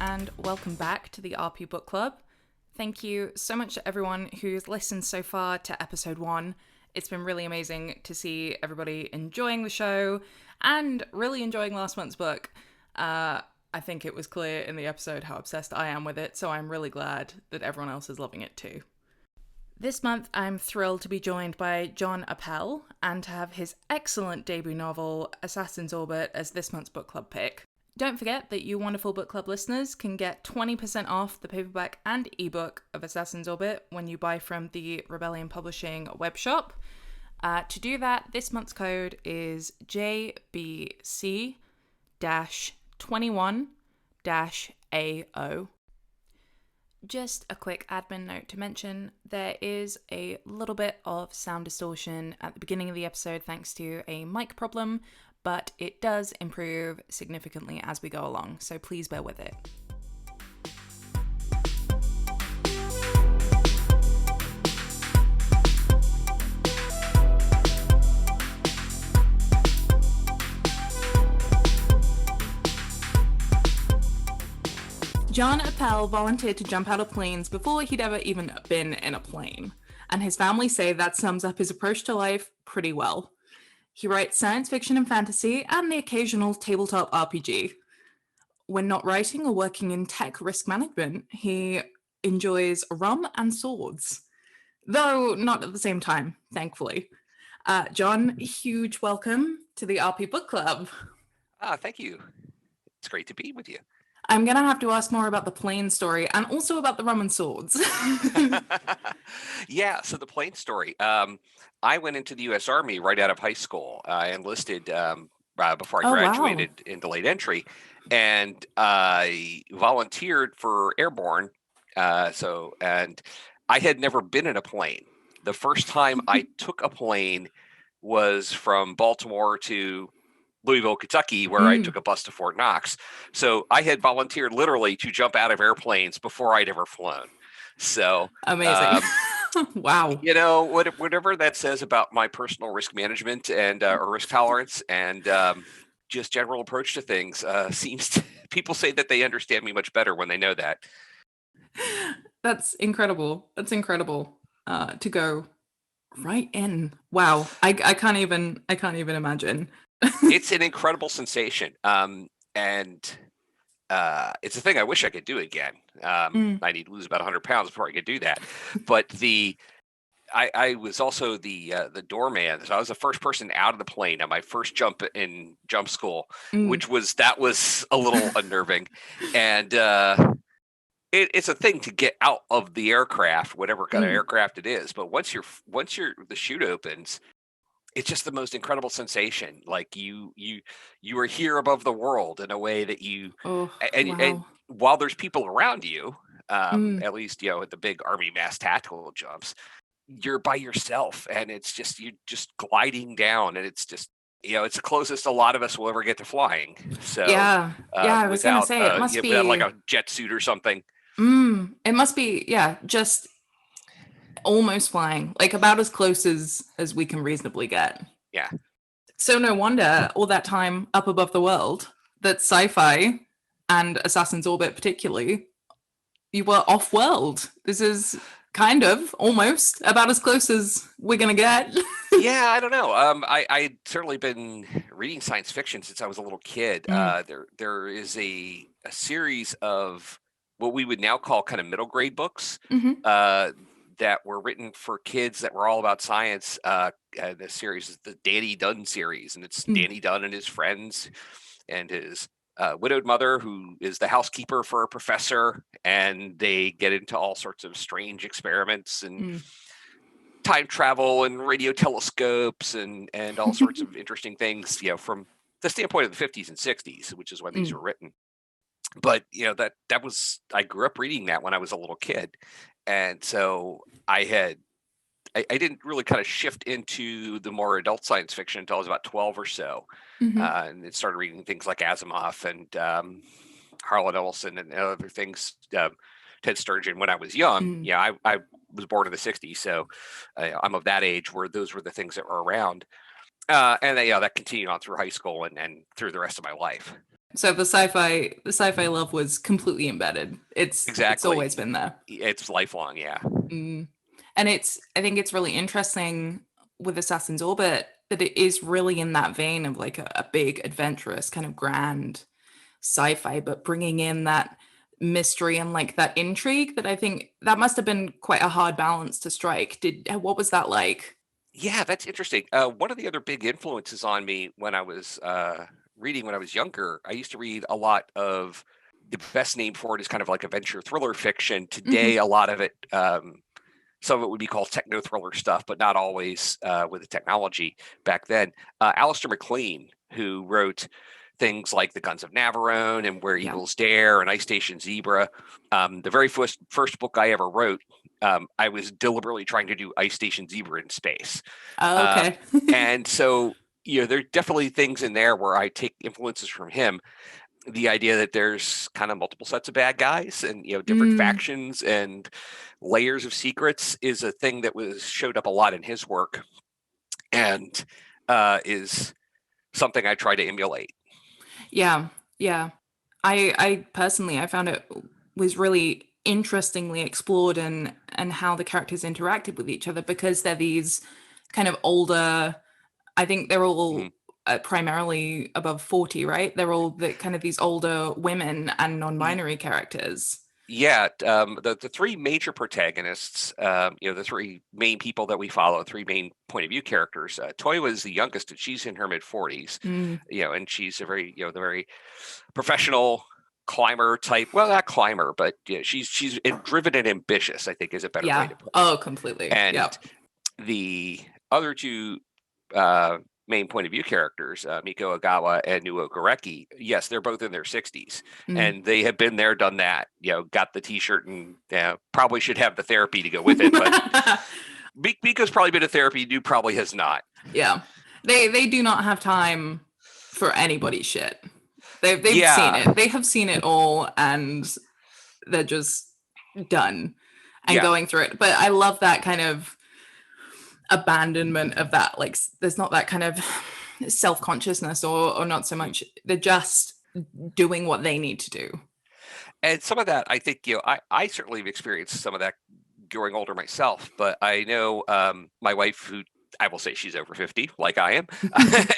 and welcome back to the RP Book Club. Thank you so much to everyone who's listened so far to episode 1. It's been really amazing to see everybody enjoying the show and really enjoying last month's book. I think it was clear in the episode how obsessed I am with it, so I'm really glad that everyone else is loving it too. This month, I'm thrilled to be joined by John Appel and to have his excellent debut novel, Assassin's Orbit, as this month's book club pick. Don't forget that you wonderful book club listeners can get 20% off the paperback and ebook of Assassin's Orbit when you buy from the Rebellion Publishing webshop. To do that, this month's code is JBC-21-AO. Just a quick admin note to mention, there is a little bit of sound distortion at the beginning of the episode thanks to a mic problem, but it does improve significantly as we go along, so please bear with it. John Appel volunteered to jump out of planes before he'd ever even been in a plane, and his family say that sums up his approach to life pretty well. He writes science fiction and fantasy and the occasional tabletop RPG. When not writing or working in tech risk management, he enjoys rum and swords, though not at the same time, thankfully. John, huge welcome to the RP Book Club. Thank you. It's great to be with you. I'm going to have to ask more about the plane story and also about the rum and swords. Yeah, so the plane story. I went into the U.S. Army right out of high school. I enlisted before I graduated into late entry, and I volunteered for airborne. And I had never been in a plane. The first time I took a plane was from Baltimore to Louisville, Kentucky, where I took a bus to Fort Knox. So I had volunteered literally to jump out of airplanes before I'd ever flown. So amazing. Wow. You know, whatever that says about my personal risk management and or risk tolerance and just general approach to things people say that they understand me much better when they know that. That's incredible. That's incredible to go right in. Wow. I can't even imagine. It's an incredible sensation. And it's a thing I wish I could do again. I need to lose about 100 pounds before I could do that. But I was also the doorman. So I was the first person out of the plane on my first jump in jump school, which was a little unnerving. And it's a thing to get out of the aircraft, whatever kind of aircraft it is. But once the chute opens, it's just the most incredible sensation. Like you are here above the world in a way that and while there's people around you, at least, at the big Army mass tactical jumps, you're by yourself and it's just, you're just gliding down and it's just, it's the closest a lot of us will ever get to flying. So I was going to say, it must be without like a jet suit or something. It must be, just almost flying, like about as close as we can reasonably get. Yeah. So no wonder all that time up above the world that sci-fi and Assassin's Orbit particularly, you were off-world. This is kind of almost about as close as we're gonna get. Yeah, I don't know. I'd certainly been reading science fiction since I was a little kid. There is a series of what we would now call kind of middle grade books that were written for kids that were all about science. This series is the Danny Dunn series, and it's Danny Dunn and his friends and his widowed mother, who is the housekeeper for a professor, and they get into all sorts of strange experiments and time travel and radio telescopes and all sorts of interesting things, from the standpoint of the 50s and 60s, which is when these were written. But that was, I grew up reading that when I was a little kid. And so I didn't really kind of shift into the more adult science fiction until I was about 12 or so. And it started reading things like Asimov and Harlan Ellison and other things, Ted Sturgeon, when I was young. I was born in the 60s, so I'm of that age where those were the things that were around. And that continued on through high school and through the rest of my life. So the sci-fi love was completely embedded. It's always Exactly. been there. It's lifelong. Yeah. Mm. And I think it's really interesting with Assassin's Orbit that it is really in that vein of like a big, adventurous, kind of grand sci-fi, but bringing in that mystery and like that intrigue that I think that must have been quite a hard balance to strike. What was that like? Yeah, that's interesting. One of the other big influences on me when I was reading when I was younger, I used to read a lot of the best name for it is kind of like adventure thriller fiction. Today, Hmm. a lot of it, some of it would be called techno thriller stuff, but not always with the technology back then. Alistair MacLean, who wrote things like The Guns of Navarone and Where Yeah. Eagles Dare and Ice Station Zebra. The very first book I ever wrote, I was deliberately trying to do Ice Station Zebra in space. Oh, Uh, okay. and so, there are definitely things in there where I take influences from him. The idea that there's kind of multiple sets of bad guys and, different Mm, factions and layers of secrets is a thing that showed up a lot in his work and is something I try to emulate. yeah, yeah. I personally I found it was really interestingly explored and how the characters interacted with each other because they're these kind of older. I think they're Mhm. all primarily above 40, right? They're all the kind of these older women and non-binary characters. Yeah, the three major protagonists, the three main people that we follow, three main point of view characters. Toiwa is the youngest, and she's in her mid 40s. Mm, And she's a very, the very professional climber type. Well, not climber, but she's driven and ambitious, I think, is a better way yeah. to put it. Oh, completely. And Yep. the other two uh, main point of view characters, Miko Ogawa and Nuo Goreki, yes, they're both in their 60s, Mm. and they have been there, done that. Got the T-shirt and probably should have the therapy to go with it. But Miko's probably been to therapy. New probably has not. Yeah. They do not have time for anybody's shit. They've seen Yeah, it. They have seen it all and they're just done and yeah. going through it. But I love that kind of abandonment of that. Like there's not that kind of self-consciousness or not so Mhm. much. They're just doing what they need to do. And some of that, I think, I certainly have experienced some of that growing older myself, but I know my wife, who I will say she's over 50, like I am,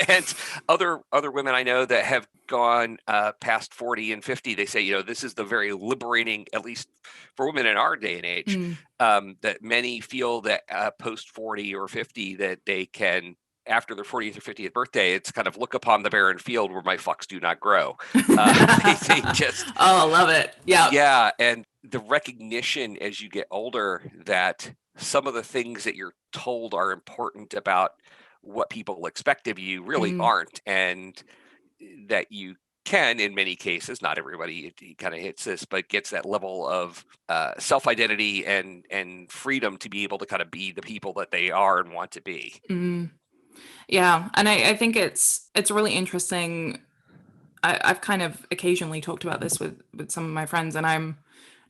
and other women I know that have gone past 40 and 50. They say, this is the very liberating, at least for women in our day and age, Mm. that many feel that post 40 or 50 that they can. After their 40th or 50th birthday, it's kind of look upon the barren field where my fucks do not grow. They just, Oh, love it. Yep. yeah, and the recognition as you get older that some of the things that you're told are important about what people expect of you really Mm. aren't, and that you can, in many cases, not everybody kind of hits this, but gets that level of self-identity and freedom to be able to kind of be the people that they are and want to be. Mm. Yeah, and I think it's really interesting. I've kind of occasionally talked about this with some of my friends, and I'm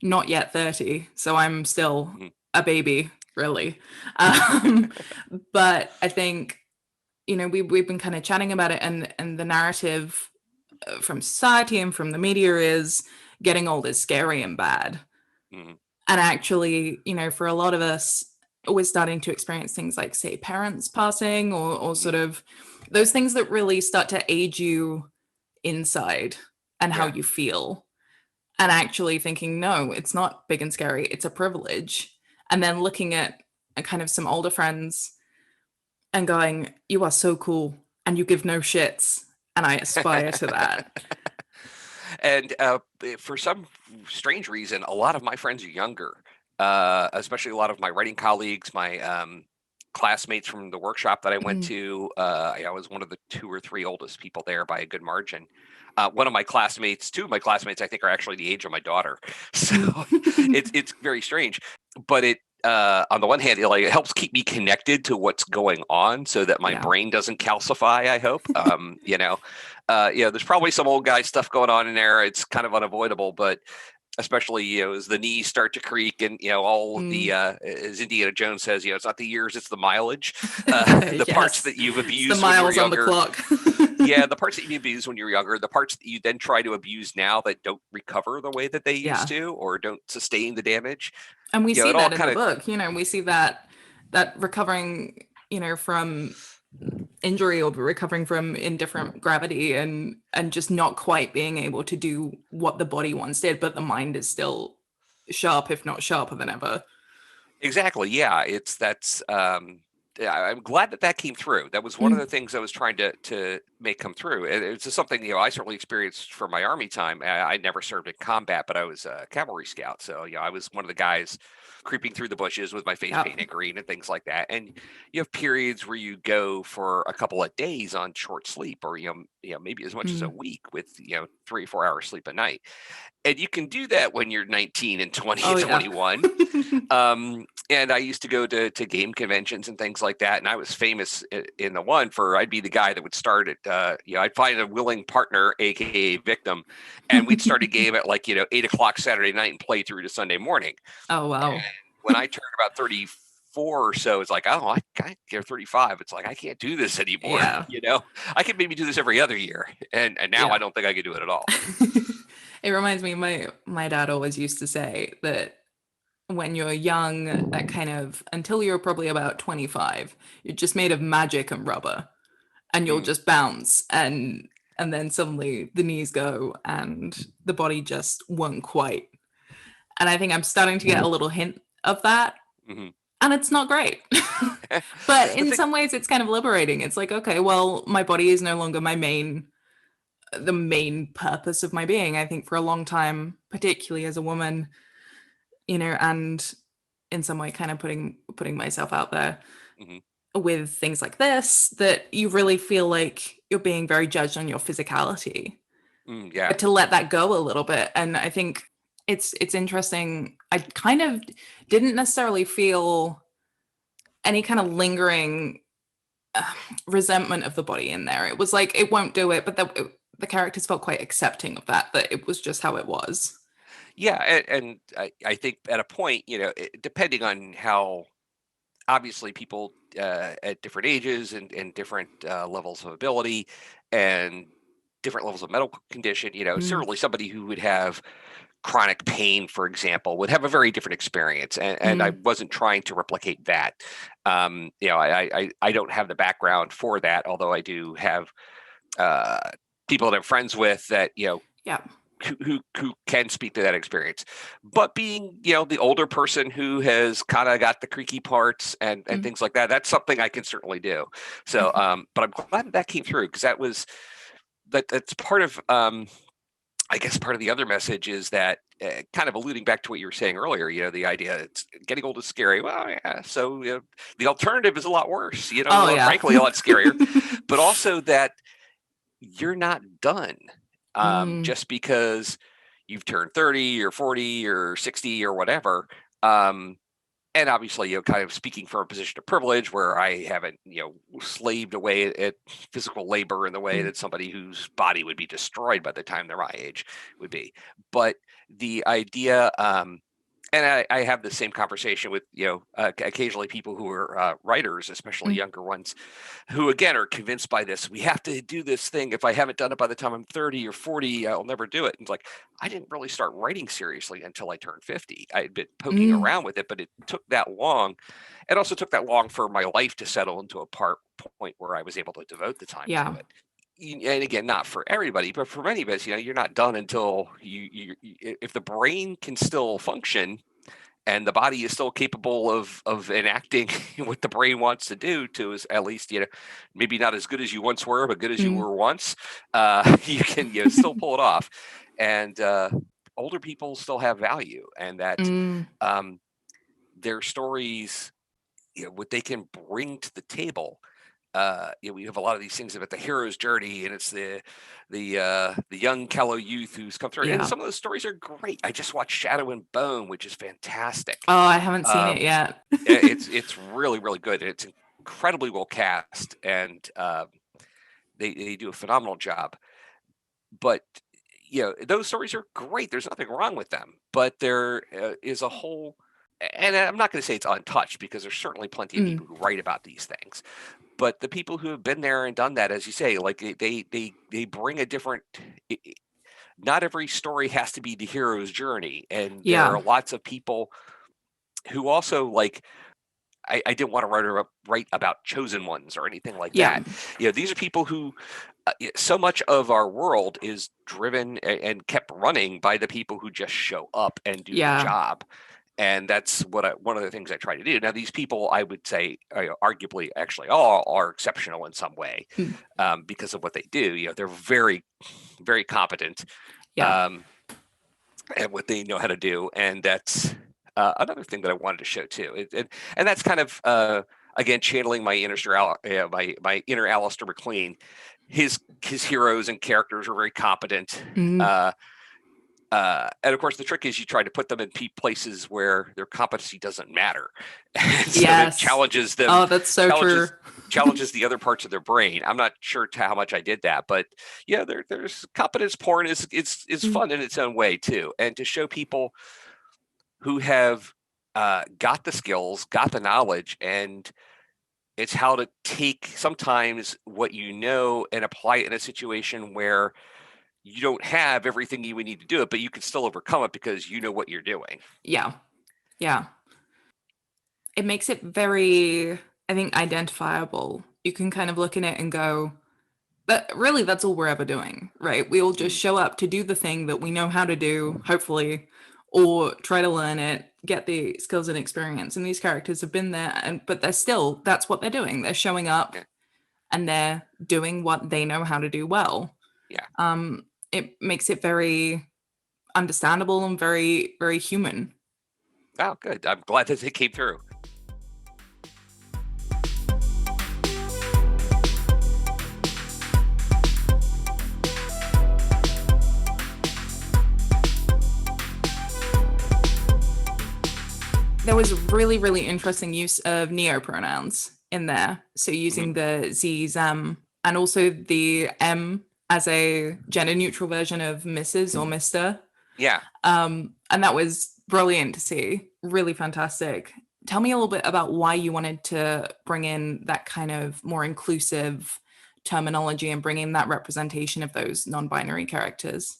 not yet 30, so I'm still Mhm. a baby, really. Um, but I think we've been kind of chatting about it, and the narrative from society and from the media is getting old is scary and bad. Mhm. And actually, for a lot of us, we're starting to experience things like, say, parents passing or sort Mhm. of those things that really start to age you inside and how Yeah. you feel. And actually thinking, no, it's not big and scary, it's a privilege. And then looking at kind of some older friends and going, you are so cool and you give no shits. And I aspire to that. And for some strange reason, a lot of my friends are younger, especially a lot of my writing colleagues, my classmates from the workshop that I went Mm. to. I was one of the two or three oldest people there by a good margin. One of my classmates, two of my classmates, I think, are actually the age of my daughter. So Mm. it's very strange, but it. On the one hand, it helps keep me connected to what's going on, so that my Yeah. brain doesn't calcify. I hope, there's probably some old guy stuff going on in there. It's kind of unavoidable, but especially, as the knees start to creak and, all of the, as Indiana Jones says, it's not the years, it's the mileage, the parts that you've It's the abused when you were miles on the younger. clock. Yeah, the parts that you abused when you were younger, the parts that you then try to abuse now that don't recover the way that they used to, or don't sustain the damage. And we see It all that in the kind of, book, we see that recovering, from injury or recovering from indifferent gravity and just not quite being able to do what the body once did, but the mind is still sharp, if not sharper than ever. exactly. Yeah, yeah, I'm glad that came through. That was one of the things I was trying to make come through. It's just something, I certainly experienced from my Army time. I never served in combat, but I was a cavalry scout. So, I was one of the guys creeping through the bushes with my face painted green and things like that. And you have periods where you go for a couple of days on short sleep, or, maybe as much as a week with, 3 or 4 hours sleep a night. And you can do that when you're 19 and 20 and 21. And I used to go to game conventions and things like that. And I was famous in the one for, I'd be the guy that would start it. I'd find a willing partner, AKA victim. And we'd start a game at 8 o'clock Saturday night and play through to Sunday morning. Oh, wow. And when I turned about 34 or so, it's like, oh, I get 35. It's like, I can't do this anymore. Yeah. I could maybe do this every other year. And now I don't think I could do it at all. It reminds me, my dad always used to say that when you're young, that kind of, until you're probably about 25, you're just made of magic and rubber, and you'll just bounce, and then suddenly the knees go and the body just won't quite. And I think I'm starting to get a little hint of that. And it's not great. But in some ways it's kind of liberating. It's like, okay, well, my body is no longer the main purpose of my being. I think for a long time, particularly as a woman, and in some way kind of putting myself out there with things like this, that you really feel like you're being very judged on your physicality. Yeah. But to let that go a little bit. And I think it's interesting. I kind of didn't necessarily feel any kind of lingering resentment of the body in there. It was like, it won't do it, but the characters felt quite accepting of that it was just how it was. Yeah, and I think at a point, depending on how, obviously, people at different ages and different levels of ability and different levels of medical condition, certainly somebody who would have chronic pain, for example, would have a very different experience. And I wasn't trying to replicate that. I don't have the background for that, although I do have people that I'm friends with that, who can speak to that experience. That being, the older person who has kind of got the creaky parts and things like that, that's something I can certainly do. So, but I'm glad that came through, because that's part of, I guess part of the other message is that, kind of alluding back to what you were saying earlier, the idea it's getting old is scary. Well, yeah. So the alternative is a lot worse, frankly, a lot scarier, but also that you're not done. Just because you've turned 30 or 40 or 60 or whatever. And obviously, kind of speaking from a position of privilege where I haven't, slaved away at physical labor in the way that somebody whose body would be destroyed by the time they're my age would be. But the idea, and I have the same conversation with, occasionally people who are writers, especially younger ones, who again are convinced by this. We have to do this thing. If I haven't done it by the time I'm 30 or 40, I'll never do it. And it's like, I didn't really start writing seriously until I turned 50. I had been poking around with it, but it took that long. It also took that long for my life to settle into a point where I was able to devote the time to it. And again, not for everybody, but for many of us, you're not done until if the brain can still function and the body is still capable of enacting what the brain wants to do, to is at least, maybe not as good as you once were, but good as you were once, you can still pull it off. And older people still have value, and that their stories, what they can bring to the table. We have a lot of these things about the hero's journey, and it's the young Callow youth who's come through. And some of those stories are great. I just watched Shadow and Bone, which is fantastic. Oh, I haven't seen it yet. It's really, really good. It's incredibly well cast, and they do a phenomenal job. But those stories are great. There's nothing wrong with them, but there is a whole, and I'm not going to say it's untouched because there's certainly plenty of people who write about these things, but the people who have been there and done that, as you say, like they bring a different. Not every story has to be the hero's journey, and there are lots of people who also like. I didn't want to write about chosen ones or anything like that. These are people who so much of our world is driven and kept running by the people who just show up and do the job. And that's one of the things I try to do. Now, these people, I would say, arguably, actually, all are exceptional in some way because of what they do. They're very, very competent at what they know how to do, and that's another thing that I wanted to show too. And that's kind of again channeling my my inner Alistair MacLean. His heroes and characters are very competent. And of course, the trick is you try to put them in places where their competency doesn't matter. And so it challenges them. Oh, that's so true. Challenges the other parts of their brain. I'm not sure how much I did that, but there's competence porn is fun in its own way too. And to show people who have got the skills, got the knowledge, and it's how to take sometimes what you know and apply it in a situation where you don't have everything you would need to do it, but you can still overcome it because you know what you're doing. Yeah. It makes it very, I think, identifiable. You can kind of look in it and go, but really that's all we're ever doing, right? We all just show up to do the thing that we know how to do, hopefully, or try to learn it, get the skills and experience. And these characters have been there, but that's what they're doing. They're showing up and they're doing what they know how to do well. It makes it very understandable and very, very human. Oh, good. I'm glad that it came through. There was really, really interesting use of neopronouns in there. So using the Z, them, and also the M as a gender neutral version of Mrs. or Mr. Yeah. And that was brilliant to see. Really fantastic. Tell me a little bit about why you wanted to bring in that kind of more inclusive terminology and bring in that representation of those non-binary characters.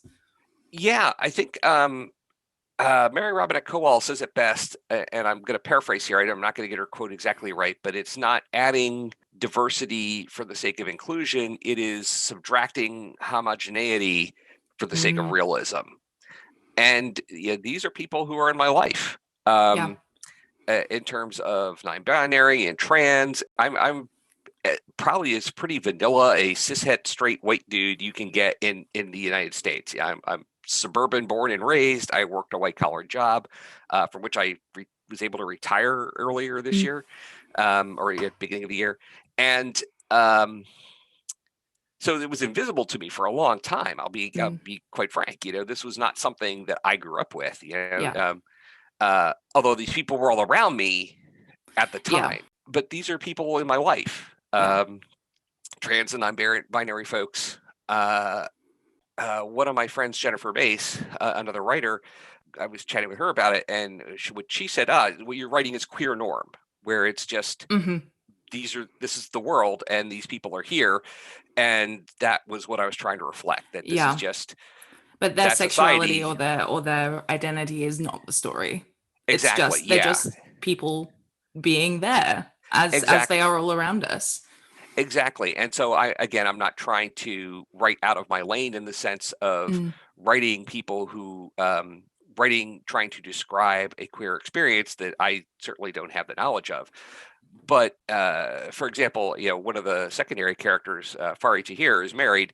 Yeah, I think Mary Robinette Kowal says it best, and I'm going to paraphrase here. I'm not going to get her quote exactly right, but it's not adding diversity for the sake of inclusion. It is subtracting homogeneity for the sake of realism. And these are people who are in my life. In terms of non-binary and trans, I'm probably is pretty vanilla, a cishet straight white dude you can get in the United States. I'm suburban born and raised. I worked a white collar job from which I was able to retire earlier this year or at the beginning of the year. And so it was invisible to me for a long time. I'll be quite frank. This was not something that I grew up with. Although these people were all around me at the time, but these are people in my life, trans and non-binary folks. One of my friends, Jennifer Mace, another writer, I was chatting with her about it, and what she said, what you're writing is queer norm, where it's just this is the world, and these people are here, and that was what I was trying to reflect. That this is just, but their sexuality or their identity is not the story. Exactly. It's just they're just people being there as they are all around us. Exactly. And so I'm not trying to write out of my lane in the sense of writing people who trying to describe a queer experience that I certainly don't have the knowledge of. But for example, one of the secondary characters, Fari Tahir, is married.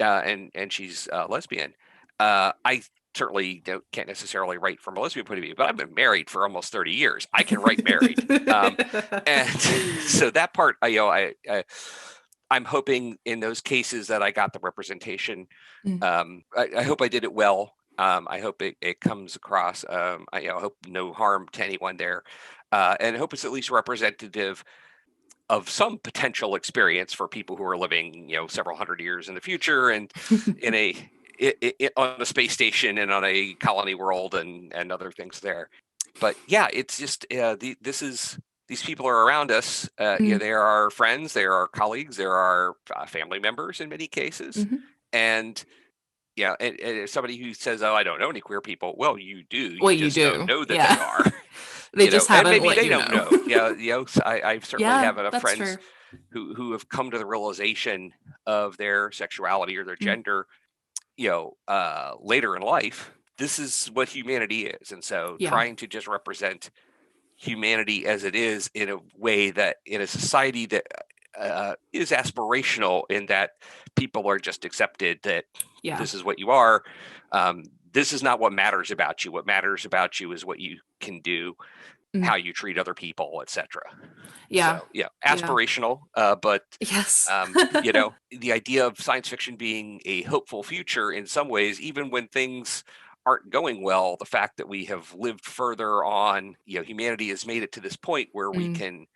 And she's lesbian. I certainly can't necessarily write from a lesbian point of view, but I've been married for almost 30 years. I can write married. And so that part, I'm hoping in those cases that I got the representation. I hope I did it well. I hope it comes across. I hope no harm to anyone there. And I hope it's at least representative of some potential experience for people who are living, several hundred years in the future and in on a space station and on a colony world and other things there. But yeah, it's just these people are around us. They are our friends, they are our colleagues, they are our family members in many cases, and yeah, and somebody who says, "Oh, I don't know any queer people," well, you do. Well, You you just don't do. know that Yeah. they are. They just And haven't maybe let they you don't know. know. Yeah, I certainly Yeah, have enough that's friends true. who have come to the realization of their sexuality or their gender, later in life. This is what humanity is, and so Yeah. trying to just represent humanity as it is in a way that in a society that is aspirational in that people are just accepted that this is what you are. This is not what matters about you. What matters about you is what you can do, how you treat other people, etc. Yeah. So aspirational, but yes. The idea of science fiction being a hopeful future in some ways, even when things aren't going well, the fact that we have lived further on, humanity has made it to this point where we can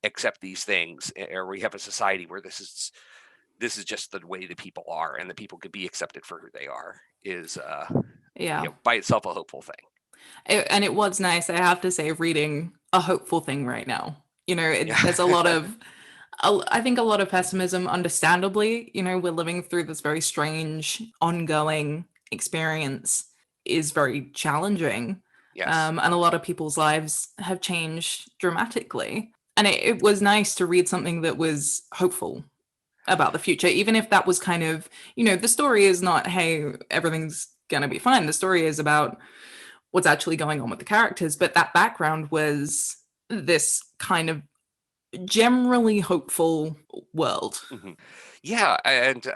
accept these things, or we have a society where this is just the way the people are, and the people could be accepted for who they are, is by itself a hopeful thing. And it was nice, I have to say, reading a hopeful thing right now. There's a lot of I think a lot of pessimism, understandably. We're living through this very strange ongoing experience, is very challenging. Yes. And a lot of people's lives have changed dramatically. And it was nice to read something that was hopeful about the future, even if that was kind of, the story is not, hey, everything's going to be fine. The story is about what's actually going on with the characters. But that background was this kind of generally hopeful world. Yeah, and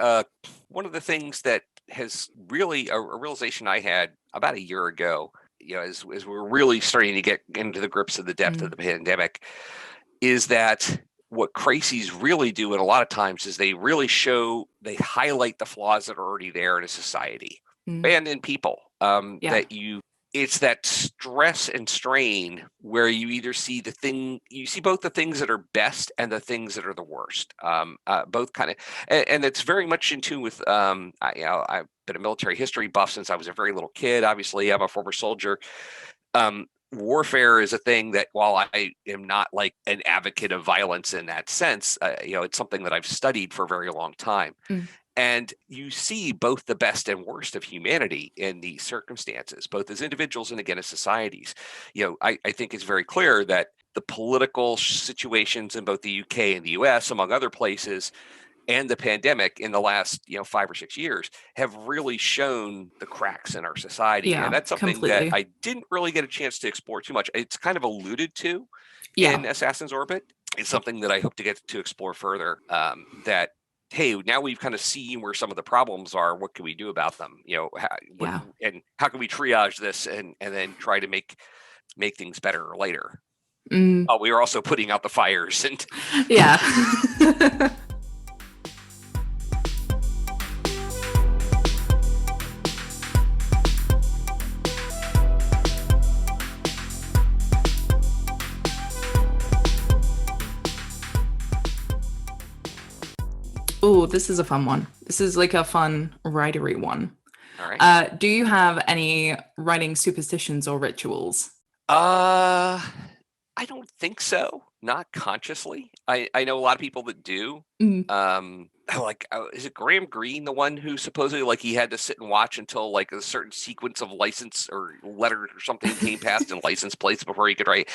one of the things that has really a realization I had about a year ago, as we're really starting to get into the grips of the depth of the pandemic, is that what crises really do, and a lot of times, is they highlight the flaws that are already there in a society and in people. It's that stress and strain where you either see both the things that are best and the things that are the worst. Both kind of, and it's very much in tune with. I've been a military history buff since I was a very little kid. Obviously, I'm a former soldier. Warfare is a thing that, while I am not like an advocate of violence in that sense, it's something that I've studied for a very long time. And you see both the best and worst of humanity in these circumstances, both as individuals and, again, as societies. I think it's very clear that the political situations in both the UK and the US, among other places, and the pandemic in the last 5 or 6 years have really shown the cracks in our society. And that's something that I didn't really get a chance to explore too much. It's kind of alluded to in Assassin's Orbit. It's something that I hope to get to explore further, that, hey, now we've kind of seen where some of the problems are. What can we do about them? And how can we triage this and then try to make things better later? We are also putting out the fires and Oh, this is a fun one. This is like a fun writery one. All right. Do you have any writing superstitions or rituals? I don't think so. Not consciously. I know a lot of people that do. Is it Graham Greene, the one who supposedly he had to sit and watch until a certain sequence of license or letters or something came past in license plates before he could write?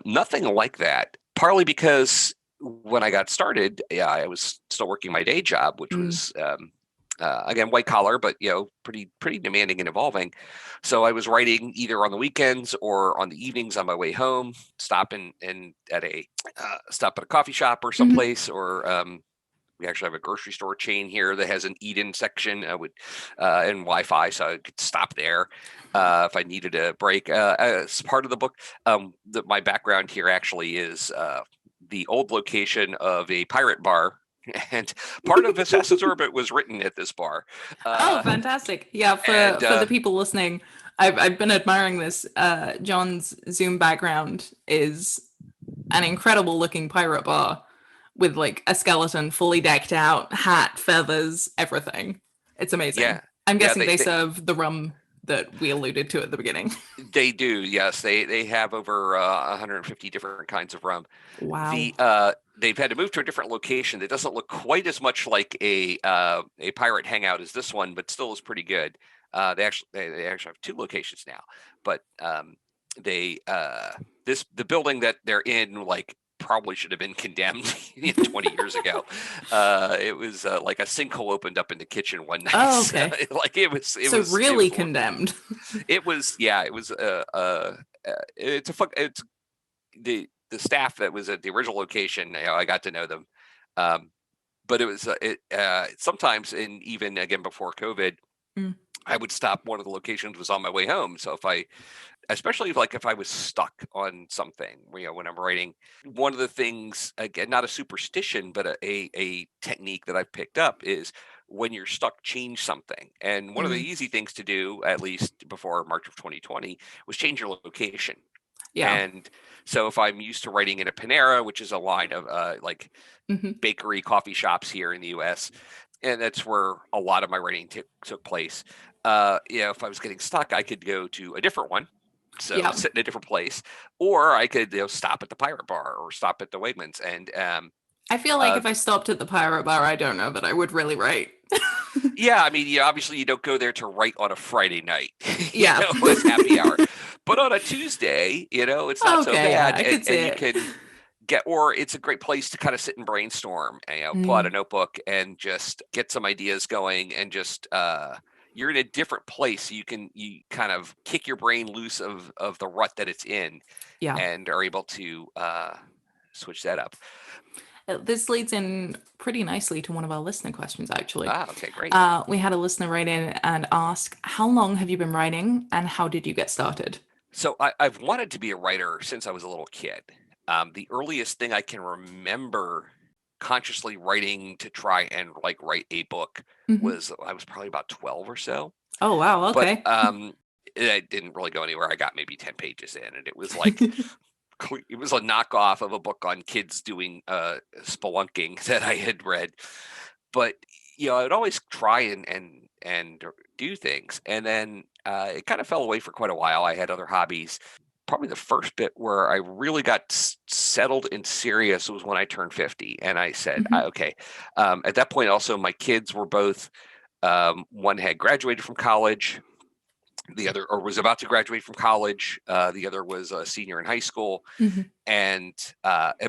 Nothing like that. Partly because when I got started, I was still working my day job, which was again, white collar, but pretty demanding and evolving. So I was writing either on the weekends or on the evenings on my way home, stop at a coffee shop or someplace, or we actually have a grocery store chain here that has an eat-in section and Wi-Fi, so I could stop there if I needed a break. As part of the book, my background here actually is the old location of a pirate bar. And part of Assassin's Orbit was written at this bar. Oh, fantastic. Yeah, for the people listening, I've been admiring this. John's Zoom background is an incredible looking pirate bar with a skeleton fully decked out, hat, feathers, everything. It's amazing. Yeah. I'm Yeah, guessing they serve the rum that we alluded to at the beginning. they do. Yes, they have over 150 different kinds of rum. Wow. They've had to move to a different location that doesn't look quite as much like a pirate hangout as this one, but still is pretty good. They actually have two locations now, but they the building that they're in like probably should have been condemned 20 years ago. It was like a sinkhole opened up in the kitchen one night. Oh, okay. Like So really condemned. It was, yeah, it was it's a fun, it's the staff that was at the original location, I got to know them. But it was sometimes, and even again before COVID, I would stop. One of the locations was on my way home. So especially like if I was stuck on something, when I'm writing, one of the things, again, not a superstition, but a technique that I've picked up is when you're stuck, change something. And one of the easy things to do, at least before March of 2020, was change your location. Yeah. And so if I'm used to writing in a Panera, which is a line of bakery coffee shops here in the US, and that's where a lot of my writing took place. If I was getting stuck, I could go to a different one. So sit in a different place, or I could stop at the Pirate Bar or stop at the Wegmans. And I feel like if I stopped at the Pirate Bar, I don't know that I would really write. Yeah, I mean, obviously you don't go there to write on a Friday night. Yeah, It's happy hour. But on a Tuesday, it's not so bad. Yeah, I could see you can or it's a great place to kind of sit and brainstorm and pull out a notebook and just get some ideas going, and just you're in a different place. You kind of kick your brain loose of the rut that it's in, and are able to switch that up. This leads in pretty nicely to one of our listener questions, actually. Okay, great. We had a listener write in and ask, how long have you been writing and how did you get started? So I've wanted to be a writer since I was a little kid. The earliest thing I can remember consciously writing to try and write a book was I was probably about 12 or so. Oh, wow. Okay. But it didn't really go anywhere. I got maybe 10 pages in, and it was like it was a knockoff of a book on kids doing spelunking that I had read. But I'd always try and do things, and then it kind of fell away for quite a while. I had other hobbies. Probably the first bit where I really got settled and serious was when I turned 50, and I said, okay. At that point, also my kids were both. One had graduated from college. The other, or was about to graduate from college. The other was a senior in high school, and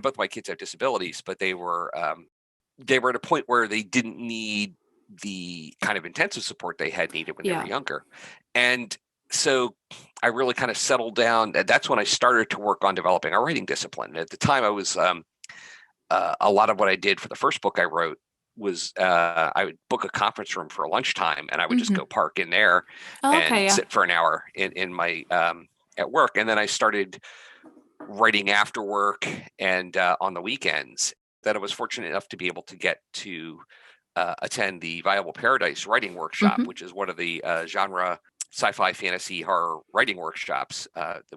both my kids have disabilities, but they were at a point where they didn't need the kind of intensive support they had needed when they were younger. And so I really kind of settled down. That's when I started to work on developing a writing discipline. At the time, I was a lot of what I did for the first book I wrote was I would book a conference room for lunchtime, and I would just go park in there sit for an hour in my at work. And then I started writing after work and on the weekends. That I was fortunate enough to be able to get to attend the Viable Paradise Writing Workshop, which is one of the genre sci-fi, fantasy, horror writing workshops.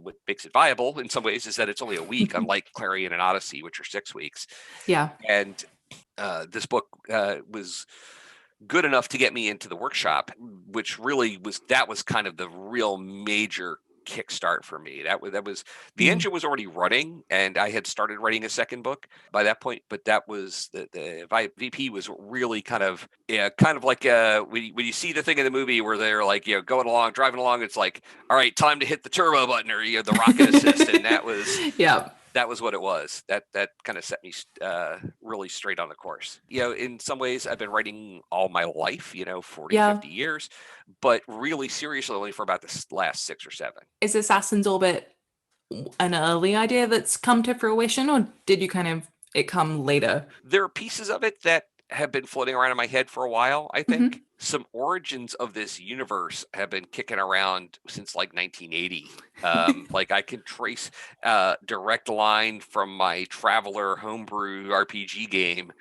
What makes it viable in some ways is that it's only a week, unlike Clarion and Odyssey, which are 6 weeks. Yeah. And this book was good enough to get me into the workshop, which really was kind of the real major kickstart for me. That was the engine was already running, and I had started writing a second book by that point. But that was the VP was really kind of like when you see the thing in the movie where they're like going along, driving along, it's like, all right, time to hit the turbo button or the rocket assist, and that was that was what it was. That kind of set me really straight on the course. In some ways, I've been writing all my life, 40, 50 years, but really seriously only for about the last 6 or 7. Is Assassin's Orbit an early idea that's come to fruition, or did you it come later? There are pieces of it that have been floating around in my head for a while, I think. Some origins of this universe have been kicking around since like 1980. Like I can trace a direct line from my Traveler homebrew RPG game.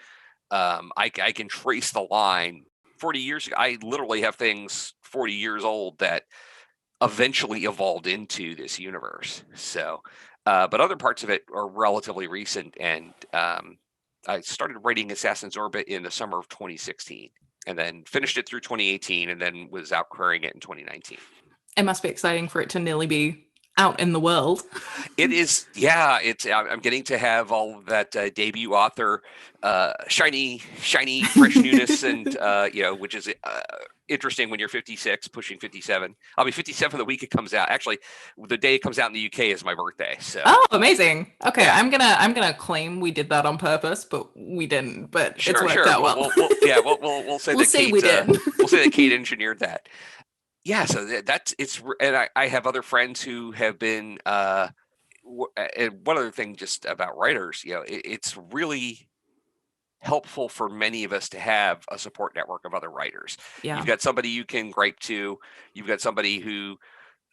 I can trace the line 40 years ago. I literally have things 40 years old that eventually evolved into this universe. So, but other parts of it are relatively recent, and I started writing Assassin's Orbit in the summer of 2016. and then finished it through 2018, and then was out querying it in 2019. It must be exciting for it to nearly be out in the world. It is, yeah. I'm getting to have all of that debut author, shiny, fresh newness, and which is interesting when you're 56, pushing 57. I'll be 57 the week it comes out. Actually, the day it comes out in the UK is my birthday. So. Oh, amazing. Okay, Yeah. I'm gonna claim we did that on purpose, but we didn't. But it's Sure, worked sure. out well. We'll say We'll that say Kate. we did. We'll say that Kate engineered that. Yeah. So that's it's, and I have other friends who have been. And one other thing, just about writers, it's really helpful for many of us to have a support network of other writers. Yeah. You've got somebody you can gripe to. You've got somebody who,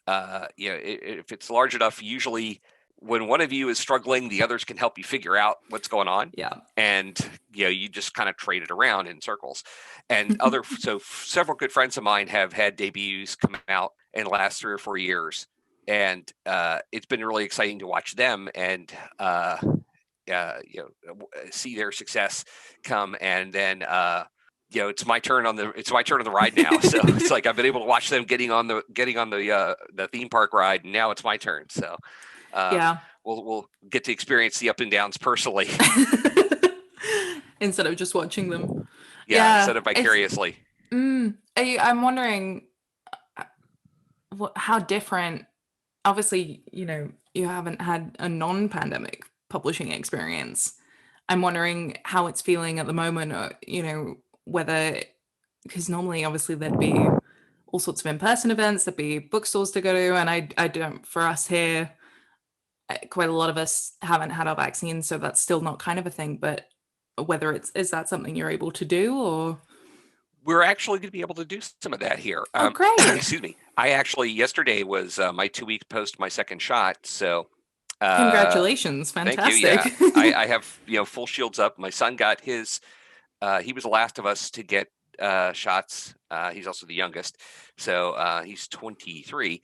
if it's large enough, usually when one of you is struggling, the others can help you figure out what's going on. Yeah. And you just kind of trade it around in circles. And so several good friends of mine have had debuts come out in the last 3 or 4 years, and it's been really exciting to watch them and see their success come. And then it's my turn on the ride now. So it's like I've been able to watch them getting on the theme park ride, and now it's my turn. So yeah, we'll get to experience the up and downs personally instead of just watching them. instead of vicariously. I'm wondering how different. Obviously, you haven't had a non-pandemic publishing experience. I'm wondering how it's feeling at the moment, or, whether, because normally obviously there'd be all sorts of in-person events, there'd be bookstores to go to, and I don't, for us here, quite a lot of us haven't had our vaccine, so that's still not kind of a thing. But whether is that something you're able to do, or? We're actually going to be able to do some of that here. Oh, great. Excuse me. I actually, yesterday was my 2-week post my second shot. So congratulations. Fantastic. Thank you. Yeah. I have, full shields up. My son got his, he was the last of us to get shots. He's also the youngest. So he's 23.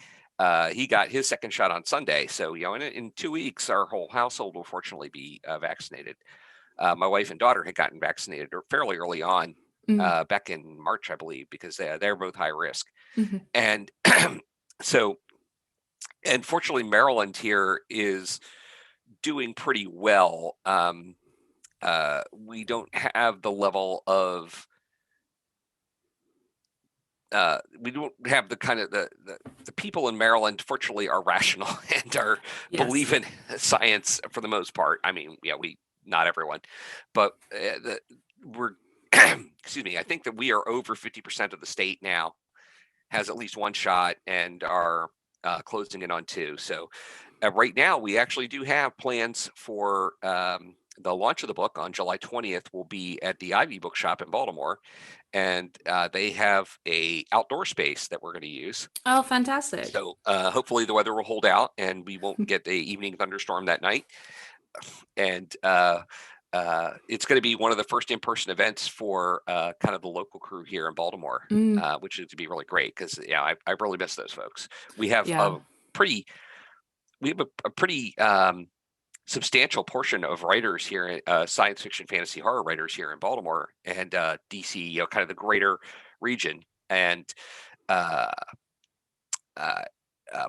He got his second shot on Sunday. So, in 2 weeks, our whole household will fortunately be vaccinated. My wife and daughter had gotten vaccinated fairly early on, back in March, I believe, because they're both high risk. Mm-hmm. And so, and fortunately, Maryland here is doing pretty well. We don't have the level of, we don't have the kind of the people in Maryland, fortunately, are rational and are believe in science for the most part. I mean, not everyone, but we're excuse me. I think that we are over 50% of the state now has at least one shot and are closing in on 2. So right now, we actually do have plans for the launch of the book on July 20th. Will be at the Ivy Bookshop in Baltimore, and they have a outdoor space that we're going to use. Oh, fantastic! So hopefully the weather will hold out, and we won't get the evening thunderstorm that night. And it's going to be one of the first in-person events for kind of the local crew here in Baltimore, which is to be really great because I really miss those folks. We have a pretty substantial portion of writers here, science fiction, fantasy, horror writers here in Baltimore and DC, kind of the greater region. And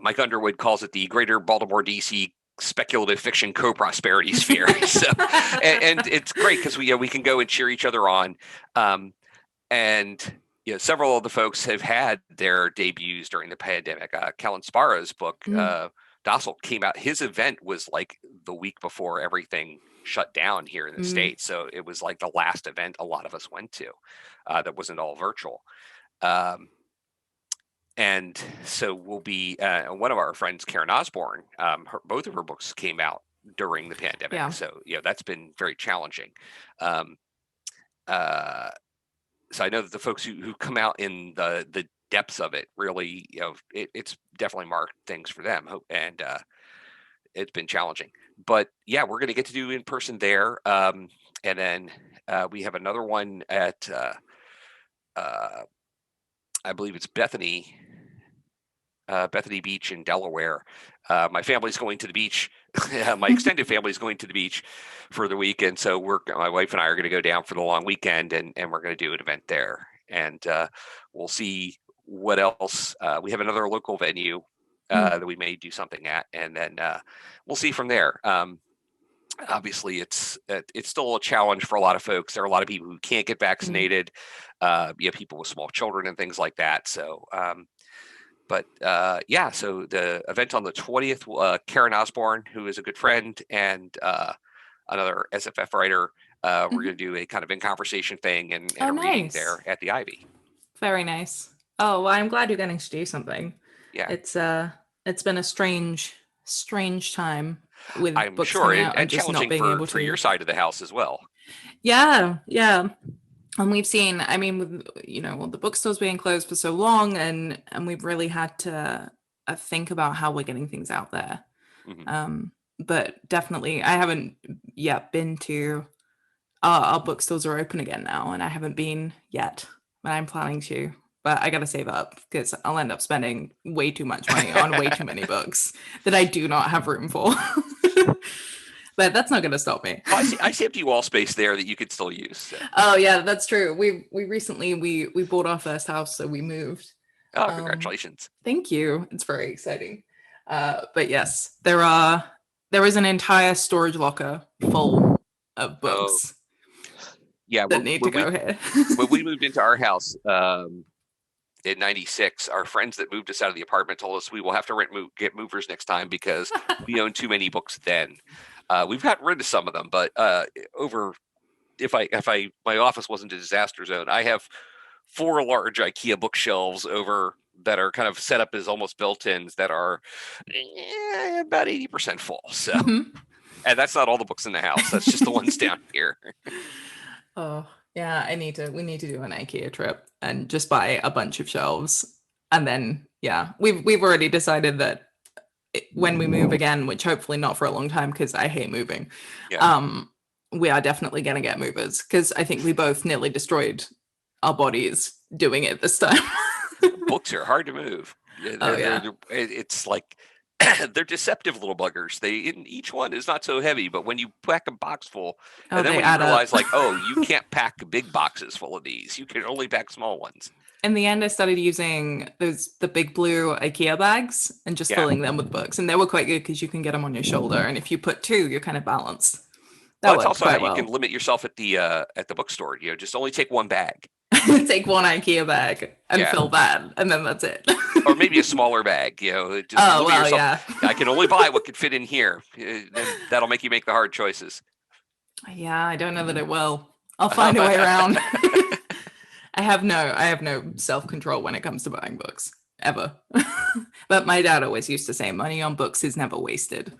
Mike Underwood calls it the Greater Baltimore DC speculative fiction co-prosperity sphere. So, and it's great because we can go and cheer each other on. And several of the folks have had their debuts during the pandemic. Kellen Sparrow's book, Docile, came out. His event was like the week before everything shut down here in the States. So it was like the last event a lot of us went to that wasn't all virtual. And so we'll be one of our friends, Karen Osborne, both of her books came out during the pandemic. Yeah. So, that's been very challenging. So I know that the folks who come out in the depths of it really, it's definitely marked things for them. And it's been challenging. But yeah, we're going to get to do in person there. And then we have another one at, I believe it's Bethany Beach in Delaware. My family's going to the beach. My extended family's going to the beach for the weekend. So my wife and I are going to go down for the long weekend, and we're going to do an event there. and we'll see what else. We have another local venue that we may do something at, and then we'll see from there. Obviously, it's still a challenge for a lot of folks. There are a lot of people who can't get vaccinated. You have people with small children and things like that. So, so the event on the 20th, Karen Osborne, who is a good friend and another SFF writer, we're going to do a kind of in conversation thing and a reading there at the Ivy. Very nice. Oh, well, I'm glad you're getting to do something. Yeah, it's been a strange time with I'm books sure, coming out and just not being able to. For your side of the house as well. Yeah. And we've seen, I mean, with the bookstores being closed for so long, and we've really had to think about how we're getting things out there. But definitely, I haven't yet been to. Our bookstores are open again now, and I haven't been yet, but I'm planning to. But I gotta save up because I'll end up spending way too much money on way too many books that I do not have room for. But that's not going to stop me. Oh, I see empty wall space there that you could still use. So. Oh yeah, that's true. We recently we bought our first house, so we moved. Oh, congratulations! Thank you. It's very exciting. But yes, there is an entire storage locker full of books. Yeah, that need to go here. When we moved into our house in '96, our friends that moved us out of the apartment told us we will have to get movers next time because we own too many books then. We've gotten rid of some of them, but if my office wasn't a disaster zone, I have 4 large IKEA bookshelves that are kind of set up as almost built-ins that are about 80% full. So, and that's not all the books in the house. That's just the ones down here. Oh yeah, we need to do an IKEA trip and just buy a bunch of shelves, and then we've already decided that when we move again, which hopefully not for a long time because I hate moving, we are definitely going to get movers because I think we both nearly destroyed our bodies doing it this time. Books are hard to move. It's like they're deceptive little buggers. Each one is not so heavy, but when you pack a box full, and then when you realize you can't pack big boxes full of these, you can only pack small ones. In the end, I started using the big blue IKEA bags and just filling them with books, and they were quite good because you can get them on your shoulder, and if you put 2, you're kind of balanced. That's also how you can limit yourself at the bookstore. Just only take 1 bag. Take 1 IKEA bag and fill that, and then that's it. Or maybe a smaller bag. Just limit yourself. I can only buy what could fit in here. That'll make you make the hard choices. Yeah, I don't know that it will. I'll find a way around. I have no self-control when it comes to buying books, ever. But my dad always used to say money on books is never wasted.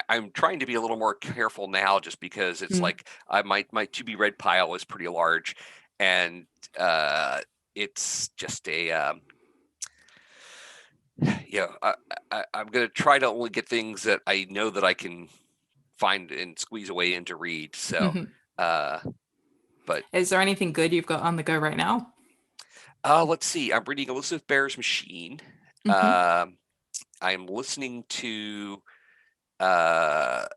I'm trying to be a little more careful now just because it's like my to-be-read pile is pretty large, and it's just I'm going to try to only get things that I know that I can find and squeeze away in to read. So but is there anything good you've got on the go right now? Let's see. I'm reading Elizabeth Bear's Machine. I'm listening to I've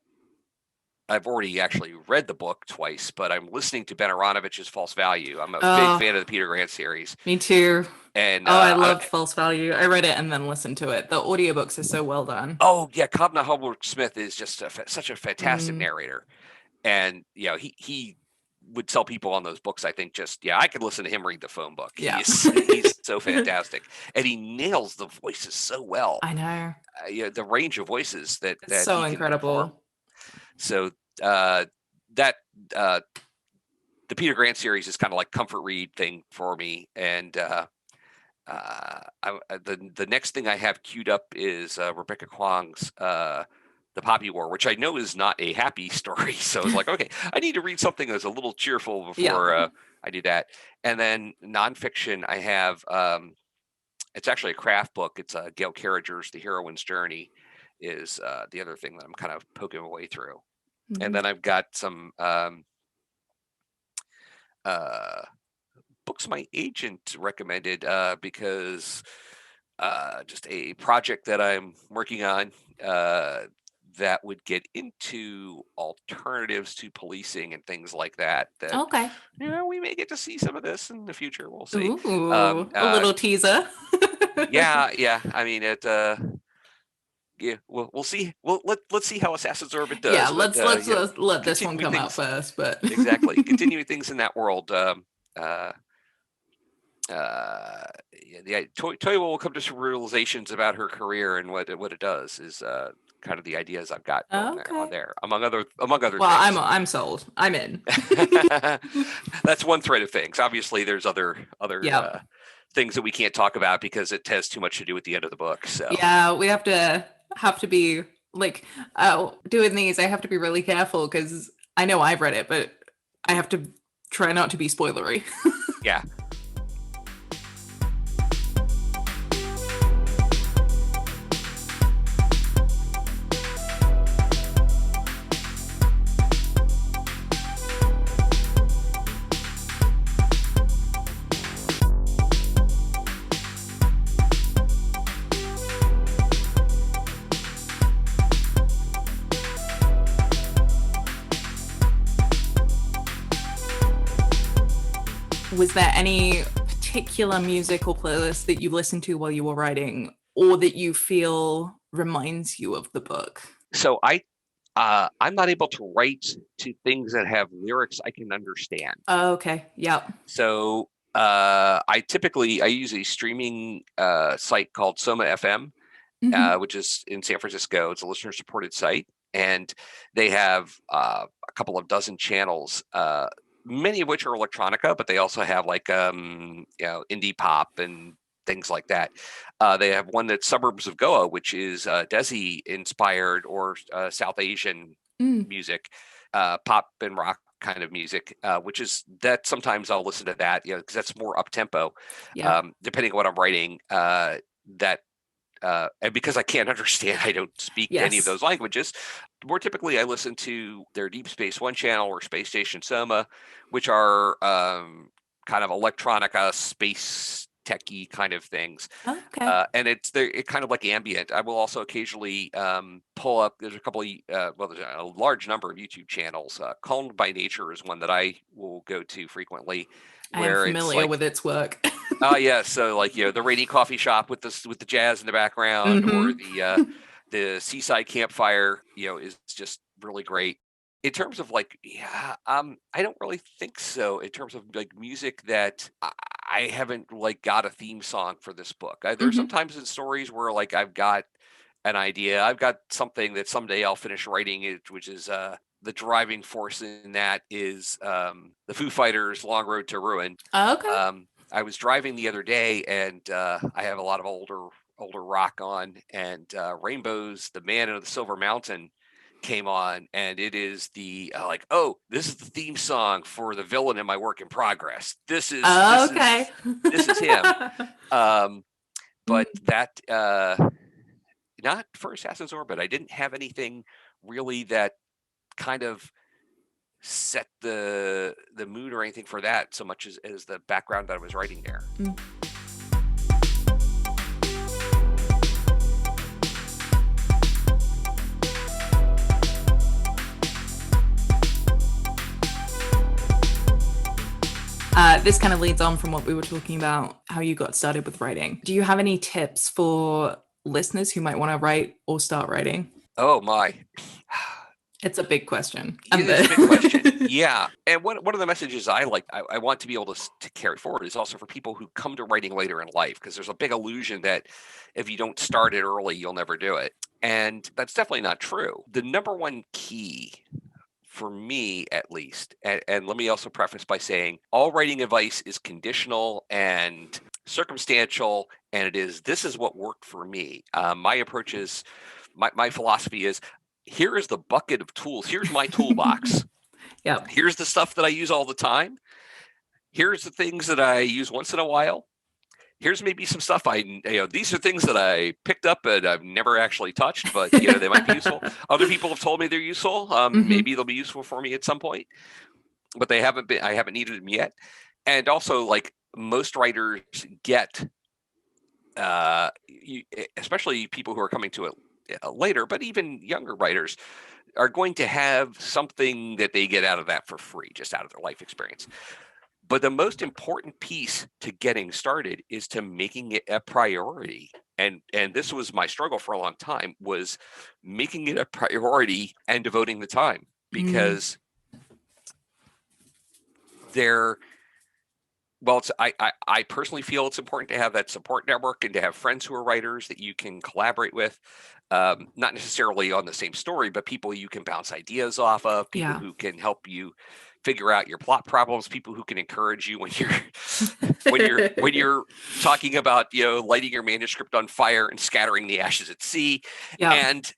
already actually read the book twice, but I'm listening to Ben Aronovich's False Value. I'm a big fan of the Peter Grant series. Me too. And I loved False Value. I read it and then listened to it. The audiobooks are so well done. Oh yeah, Kobna Hubbard-Smith is just such a fantastic narrator, and he would tell people on those books. I think I could listen to him read the phone book. Yeah. He's so fantastic, and he nails the voices so well. I know. The range of voices that so incredible. So the Peter Grant series is kind of like comfort read thing for me, and the next thing I have queued up is Rebecca Kwong's The Poppy War, which I know is not a happy story. So I was like, okay, I need to read something that's a little cheerful before I do that. And then nonfiction, I have it's actually a craft book. It's Gail Carriger's The Heroine's Journey is the other thing that I'm kind of poking my way through. And then I've got some books my agent recommended because just a project that I'm working on. that would get into alternatives to policing and things like that. Okay. We may get to see some of this in the future. We'll see. Ooh, a little teaser. Yeah. I mean, yeah, we'll see. Let's see how Assassin's Orbit does. Yeah, let's let this one come out first. But exactly, continuing things in that world. Toiwa will come to some realizations about her career and what it does is kind of the ideas I've got going there among other things. I'm sold. I'm in. That's one thread of things. Obviously, there's other things that we can't talk about because it has too much to do with the end of the book. So yeah, we have to be like doing these. I have to be really careful because I know I've read it, but I have to try not to be spoilery. Yeah. Was there any particular musical playlist that you listened to while you were writing, or that you feel reminds you of the book? So I'm not able to write to things that have lyrics I can understand. Oh, okay. Yep. So I use a streaming site called Soma FM, which is in San Francisco. It's a listener supported site, and they have a couple of dozen channels. Many of which are electronica, but they also have like indie pop and things like that. They have one that's Suburbs of Goa, which is Desi inspired or South Asian music, pop and rock kind of music, which is that sometimes I'll listen to that, because that's more up tempo, depending on what I'm writing. And because I can't understand, I don't speak any of those languages. More typically, I listen to their Deep Space One channel or Space Station Soma, which are kind of electronica, space techy kind of things. Okay. And it's kind of like ambient. I will also occasionally pull up. There's a couple of there's a large number of YouTube channels. Calmed by Nature is one that I will go to frequently. I am familiar with its work. Oh yeah, so like the rainy coffee shop with the jazz in the background, or the seaside campfire, is just really great. In terms of I don't really think so. In terms of like music that I haven't got a theme song for this book. There's sometimes in stories where I've got an idea, I've got something that someday I'll finish writing it, which is the driving force in that is the Foo Fighters' "Long Road to Ruin." Okay. I was driving the other day, and I have a lot of older rock on, and Rainbow's "The Man of the Silver Mountain" came on, and it is the this is the theme song for the villain in my work in progress. This is him. But that not for Assassin's Orbit. I didn't have anything really that kind of set the mood or anything for that so much as the background that I was writing there. This kind of leads on from what we were talking about, how you got started with writing. Do you have any tips for listeners who might want to write or start writing? Oh my. It's a big question. It is a big question. Yeah. And one of the messages I want to be able to carry forward is also for people who come to writing later in life, because there's a big illusion that if you don't start it early, you'll never do it. And that's definitely not true. The number one key for me, at least, and let me also preface by saying all writing advice is conditional and circumstantial, and this is what worked for me. My approach is, my philosophy is, here is the bucket of tools. Here's my toolbox. Yep. Here's the stuff that I use all the time. Here's the things that I use once in a while. Here's maybe some stuff these are things that I picked up and I've never actually touched, but they might be useful. Other people have told me they're useful. Maybe they'll be useful for me at some point, but I haven't needed them yet. And also, most writers get, especially people who are coming to it later, but even younger writers are going to have something that they get out of that for free, just out of their life experience. But the most important piece to getting started is to making it a priority. And this was my struggle for a long time, was making it a priority and devoting the time, because I personally feel it's important to have that support network and to have friends who are writers that you can collaborate with, not necessarily on the same story, but people you can bounce ideas off of, people who can help you figure out your plot problems, people who can encourage you when you're talking about, lighting your manuscript on fire and scattering the ashes at sea. Yeah. And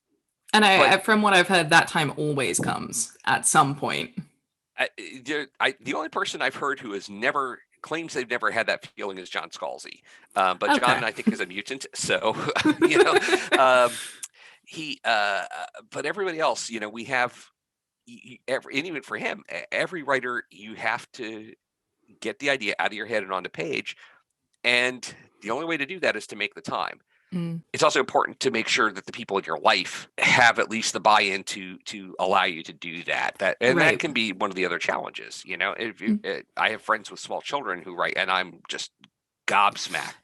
from what I've heard, that time always comes at some point. The only person I've heard who claims they've never had that feeling is John Scalzi. But okay. John, I think, is a mutant. So, but everybody else, we have, and even for him, every writer, you have to get the idea out of your head and onto page. And the only way to do that is to make the time. It's also important to make sure that the people in your life have at least the buy-in to allow you to do that. That can be one of the other challenges. I have friends with small children who write, and I'm just gobsmacked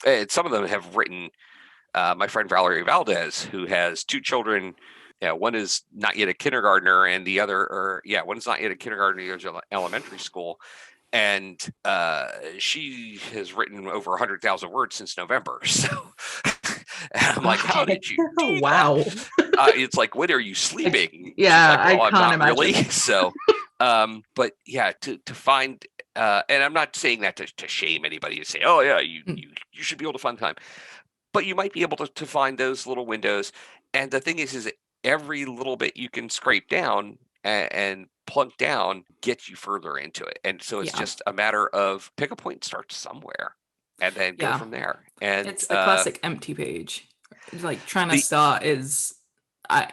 that some of them have written. My friend Valerie Valdez, who has two children. One is not yet a kindergartner, and the other, one's not yet a kindergartner, the other's elementary school. And she has written over 100,000 words since November. So I'm like, how did you do wow. that? It's like, when are you sleeping? Yeah, like, I can't imagine. Really. So, but yeah, to find, and I'm not saying that to shame anybody, to say, oh yeah, you should be able to find time. But you might be able to find those little windows. And the thing is every little bit you can scrape down and plunk down gets you further into it. And so it's just a matter of pick a point, start somewhere, and then go from there. And it's the classic empty page. Like, trying to start is, I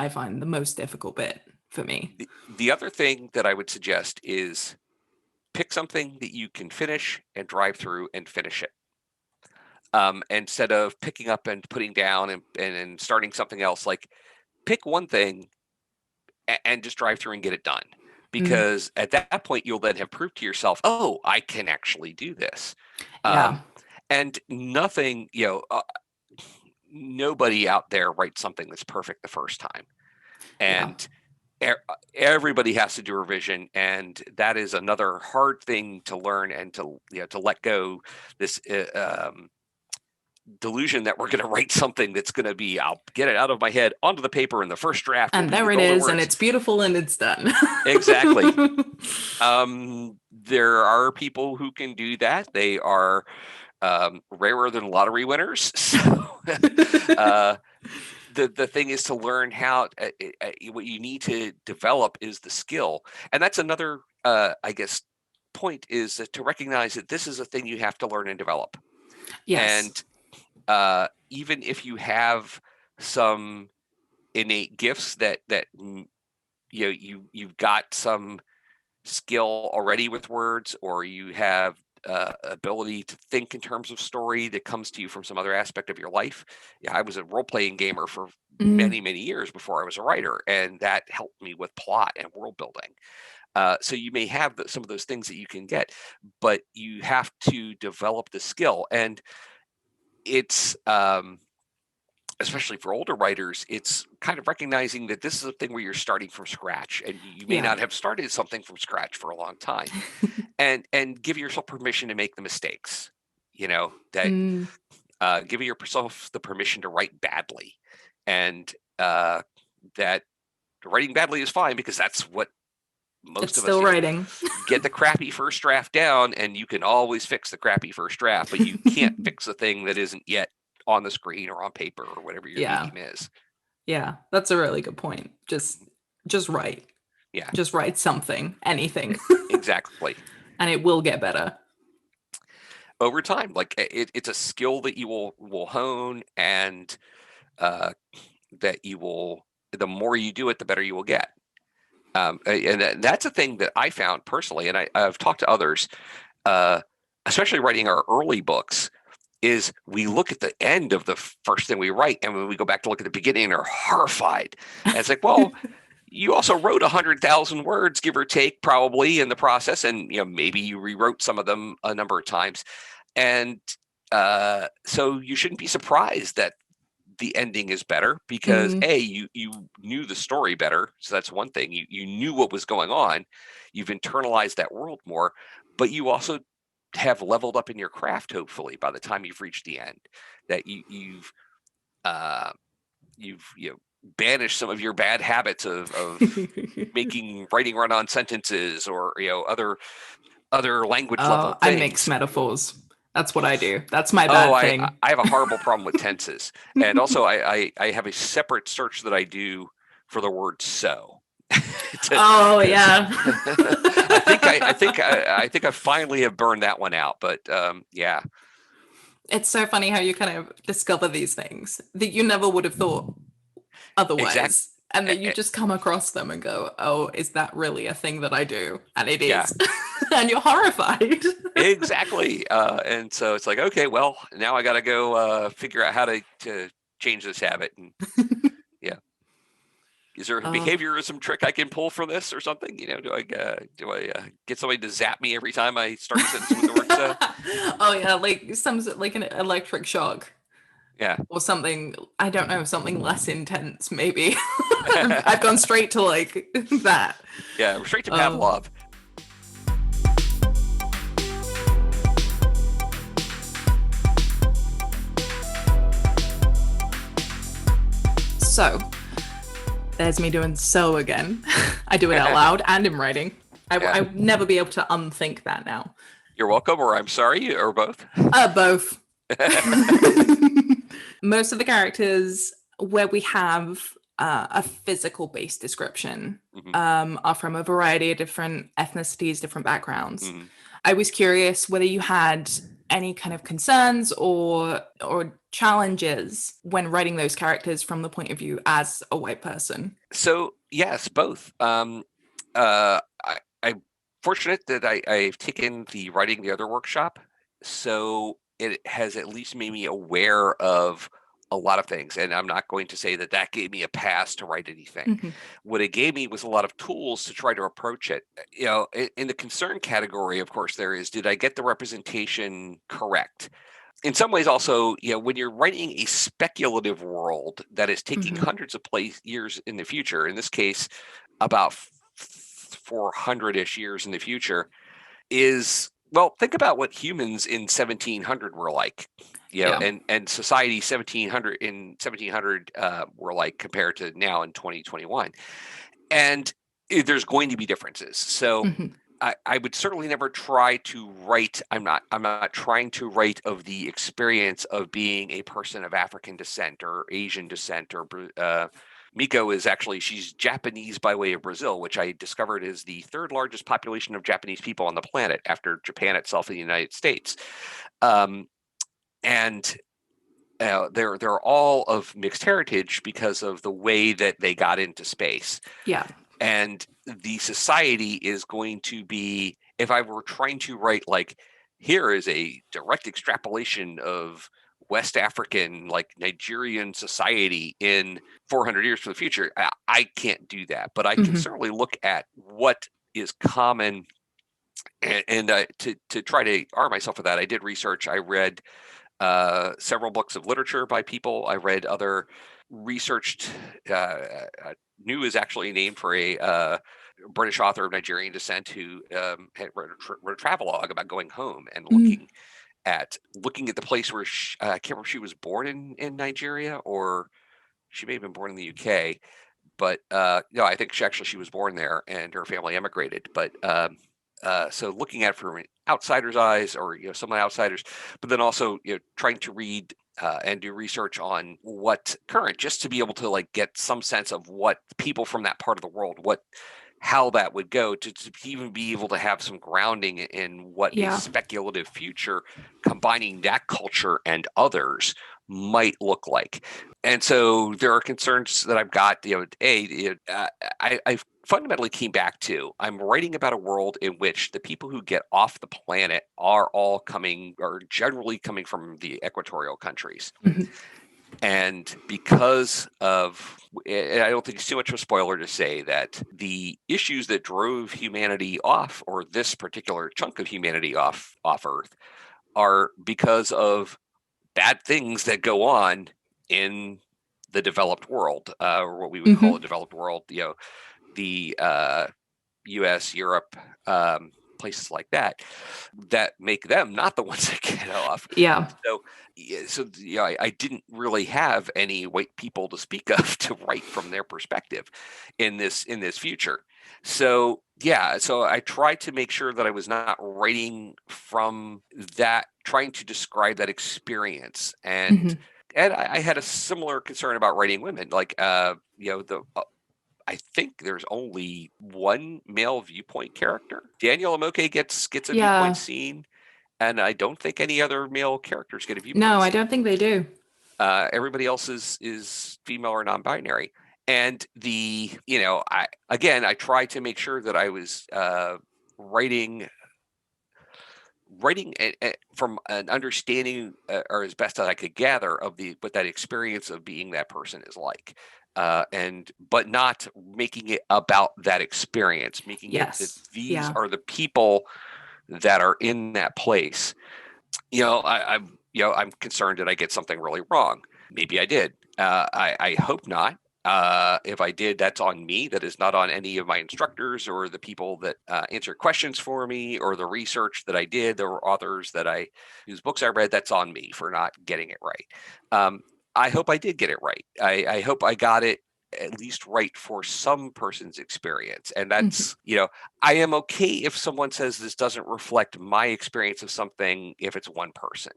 find the most difficult bit for me. The other thing that I would suggest is pick something that you can finish and drive through and finish it. Instead of picking up and putting down and starting something else, like, pick one thing and just drive through and get it done. Because at that point, you'll then have proved to yourself, oh, I can actually do this. And nothing, nobody out there writes something that's perfect the first time. And everybody has to do revision. And that is another hard thing to learn and to let go this delusion that we're going to write something that's going to be, I'll get it out of my head onto the paper in the first draft. And there it is, and it's beautiful and it's done. Exactly. There are people who can do that. They are rarer than lottery winners. So the thing is to learn how, what you need to develop is the skill. And that's another, point, is to recognize that this is a thing you have to learn and develop. Yes. And even if you have some innate gifts that you've got some skill already with words, or you have ability to think in terms of story that comes to you from some other aspect of your life. I was a role-playing gamer for many years before I was a writer, and that helped me with plot and world building. So you may have some of those things that you can get, but you have to develop the skill. And it's especially for older writers, it's kind of recognizing that this is a thing where you're starting from scratch, and you may not have started something from scratch for a long time. and give yourself permission to make the mistakes, that give yourself the permission to write badly, and that writing badly is fine, because that's what most of us writing. Get the crappy first draft down, and you can always fix the crappy first draft, but you can't fix the thing that isn't yet on the screen or on paper or whatever your medium is. Yeah, that's a really good point. Just write. Yeah. Just write something, anything. Exactly. And it will get better over time. Like, it's a skill that you will hone, and that you will, the more you do it, the better you will get. And that's a thing that I found personally, and I've talked to others, especially writing our early books. is we look at the end of the first thing we write, and when we go back to look at the beginning, are horrified. And it's like, well, you also wrote 100,000 words, give or take, probably in the process, and maybe you rewrote some of them a number of times, and so you shouldn't be surprised that the ending is better because you knew the story better. So that's one thing. You knew what was going on. You've internalized that world more, but you also have leveled up in your craft, hopefully, by the time you've reached the end. That you've banished some of your bad habits of writing run-on sentences or other language level things. I mix metaphors. That's what I do. That's my bad thing. I have a horrible problem with tenses. And also I have a separate search that I do for the word so. Yeah. I think I finally have burned that one out, but yeah. It's so funny how you kind of discover these things that you never would have thought otherwise. Exactly. And then you just come across them and go, oh, is that really a thing that I do? And it is. Yeah. And you're horrified. Exactly. And so it's like, okay, well, now I got to go figure out how to change this habit. And yeah. Is there a behaviorism trick I can pull from this or something? Do I get somebody to zap me every time I start a sentence with the word so? Oh, yeah, like an electric shock. Yeah. Or something, I don't know, something less intense, maybe. I've gone straight to that. Yeah, straight to Pavlov. So, there's me doing so again. I do it out loud and in writing. I would never be able to unthink that now. You're welcome, or I'm sorry, or both? Both. Most of the characters where we have a physical-based description are from a variety of different ethnicities, different backgrounds. I was curious whether you had any kind of concerns or challenges when writing those characters from the point of view as a white person. So yes, both. I'm fortunate that I've taken the Writing the Other workshop, so it has at least made me aware of a lot of things. And I'm not going to say that gave me a pass to write anything. What it gave me was a lot of tools to try to approach it. In the concern category, of course, there is, did I get the representation correct? In some ways also, when you're writing a speculative world that is taking hundreds of years in the future, in this case, about 400-ish years in the future, well, think about what humans in 1700 were like, and society 1700 were like compared to now in 2021. And there's going to be differences. So I would certainly never try to write. I'm not trying to write of the experience of being a person of African descent or Asian descent or Meiko is actually, she's Japanese by way of Brazil, which I discovered is the third largest population of Japanese people on the planet after Japan itself and the United States. And they're all of mixed heritage because of the way that they got into space. Yeah. And the society is going to be, if I were trying to write here is a direct extrapolation of West African, Nigerian society in 400 years for the future, I can't do that. But I can certainly look at what is common and to try to arm myself with that. I did research. I read several books of literature by people. I read other researched. Noo is actually named for a British author of Nigerian descent who had wrote a travelogue about going home and looking at the place where I can't remember if she was born in Nigeria or she may have been born in the UK, but I think she was born there and her family emigrated. But so looking at it from an outsider's eyes or some outsiders, but then also trying to read and do research on what current, just to be able to get some sense of what people from that part of the world, how that would go to even be able to have some grounding in what a speculative future combining that culture and others might look like. And so there are concerns that I've got, I fundamentally came back to, I'm writing about a world in which the people who get off the planet are generally coming from the equatorial countries. Mhm. And because of, and I don't think it's too much of a spoiler to say that the issues that drove humanity off, or this particular chunk of humanity off Earth, are because of bad things that go on in the developed world, or what we would call Mhm. a developed world. The U.S., Europe, places like that make them not the ones that get off. Yeah. So, I didn't really have any white people to speak of to write from their perspective in this future. So so I tried to make sure that I was not writing from that, trying to describe that experience. And Mhm. I had a similar concern about writing women, like I think there's only one male viewpoint character. Daniel Amoke gets a Yeah. viewpoint scene, and I don't think any other male characters get a No, viewpoint I scene. don't think they do. Everybody else is female or non-binary. And I try to make sure that I was writing from an understanding, or as best as I could gather, of what that experience of being that person is like, but not making it about that experience, making it that Yes. these Yeah. are the people that are in that place. I'm concerned that I get something really wrong. Maybe I did. I hope not. If I did, that's on me. That is not on any of my instructors or the people that answer questions for me, or the research that I did, or authors whose books I read. That's on me for not getting it right. I hope I did get it right. I hope I got it at least right for some person's experience. And Mhm. that's, I am okay if someone says this doesn't reflect my experience of something, if it's one person.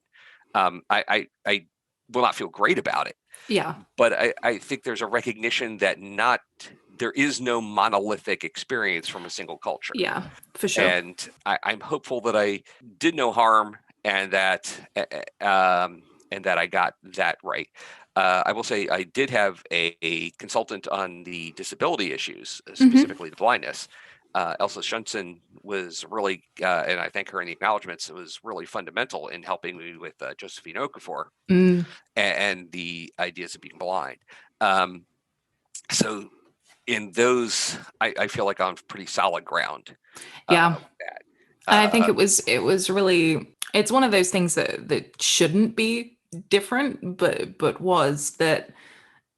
I will not feel great about it. Yeah. But I think there's a recognition that there is no monolithic experience from a single culture. Yeah, for sure. And I'm hopeful that I did no harm, and that I got that right. I will say I did have a consultant on the disability issues, Mhm. specifically the blindness. Elsa Shunson was really, and I thank her in the acknowledgments, it was really fundamental in helping me with Josephine Okafor Mm. and the ideas of being blind. So in those, I feel like I'm on pretty solid ground Yeah. with that. And I think Uh, it was really, it's one of those things that shouldn't be different, but was that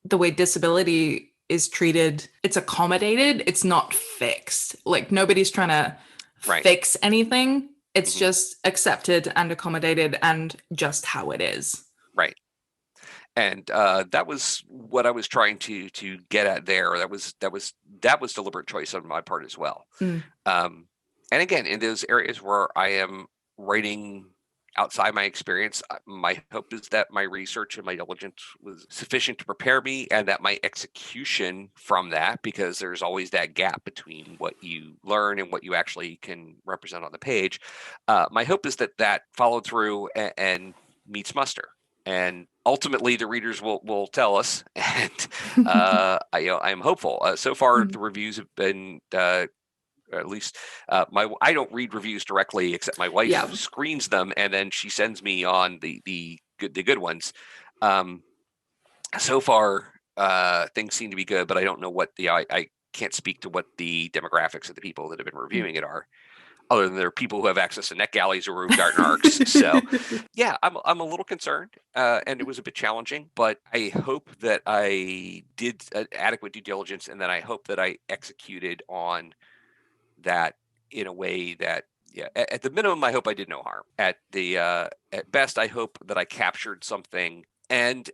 the way disability is treated, it's accommodated, it's not fixed. Like nobody's trying to right. fix anything. It's Hmm. just accepted and accommodated and just how it is. Right. And that was what I was trying to get at there. That was deliberate choice on my part as well. Mm. Um, and again, in those areas where I am writing outside my experience, my hope is that my research and my diligence was sufficient to prepare me, and that my execution from that, because there's always that gap between what you learn and what you actually can represent on the page. My hope is that followed through and meets muster. And ultimately, the readers will tell us, and I'm hopeful. So far, Mm. the reviews have been, or at least I don't read reviews directly, except my wife Yeah. screens them and then she sends me on the good ones. Um, so far, things seem to be good, but I don't know what I can't speak to what the demographics of the people that have been Mm. reviewing it are, other than there are people who have access to NetGalleys or Rube Garden Arcs. So yeah, I'm a little concerned, and it was a bit challenging, but I hope that I did adequate due diligence, and then I hope that I executed on that in a way that, at the minimum, I hope I did no harm. At best, I hope that I captured something. And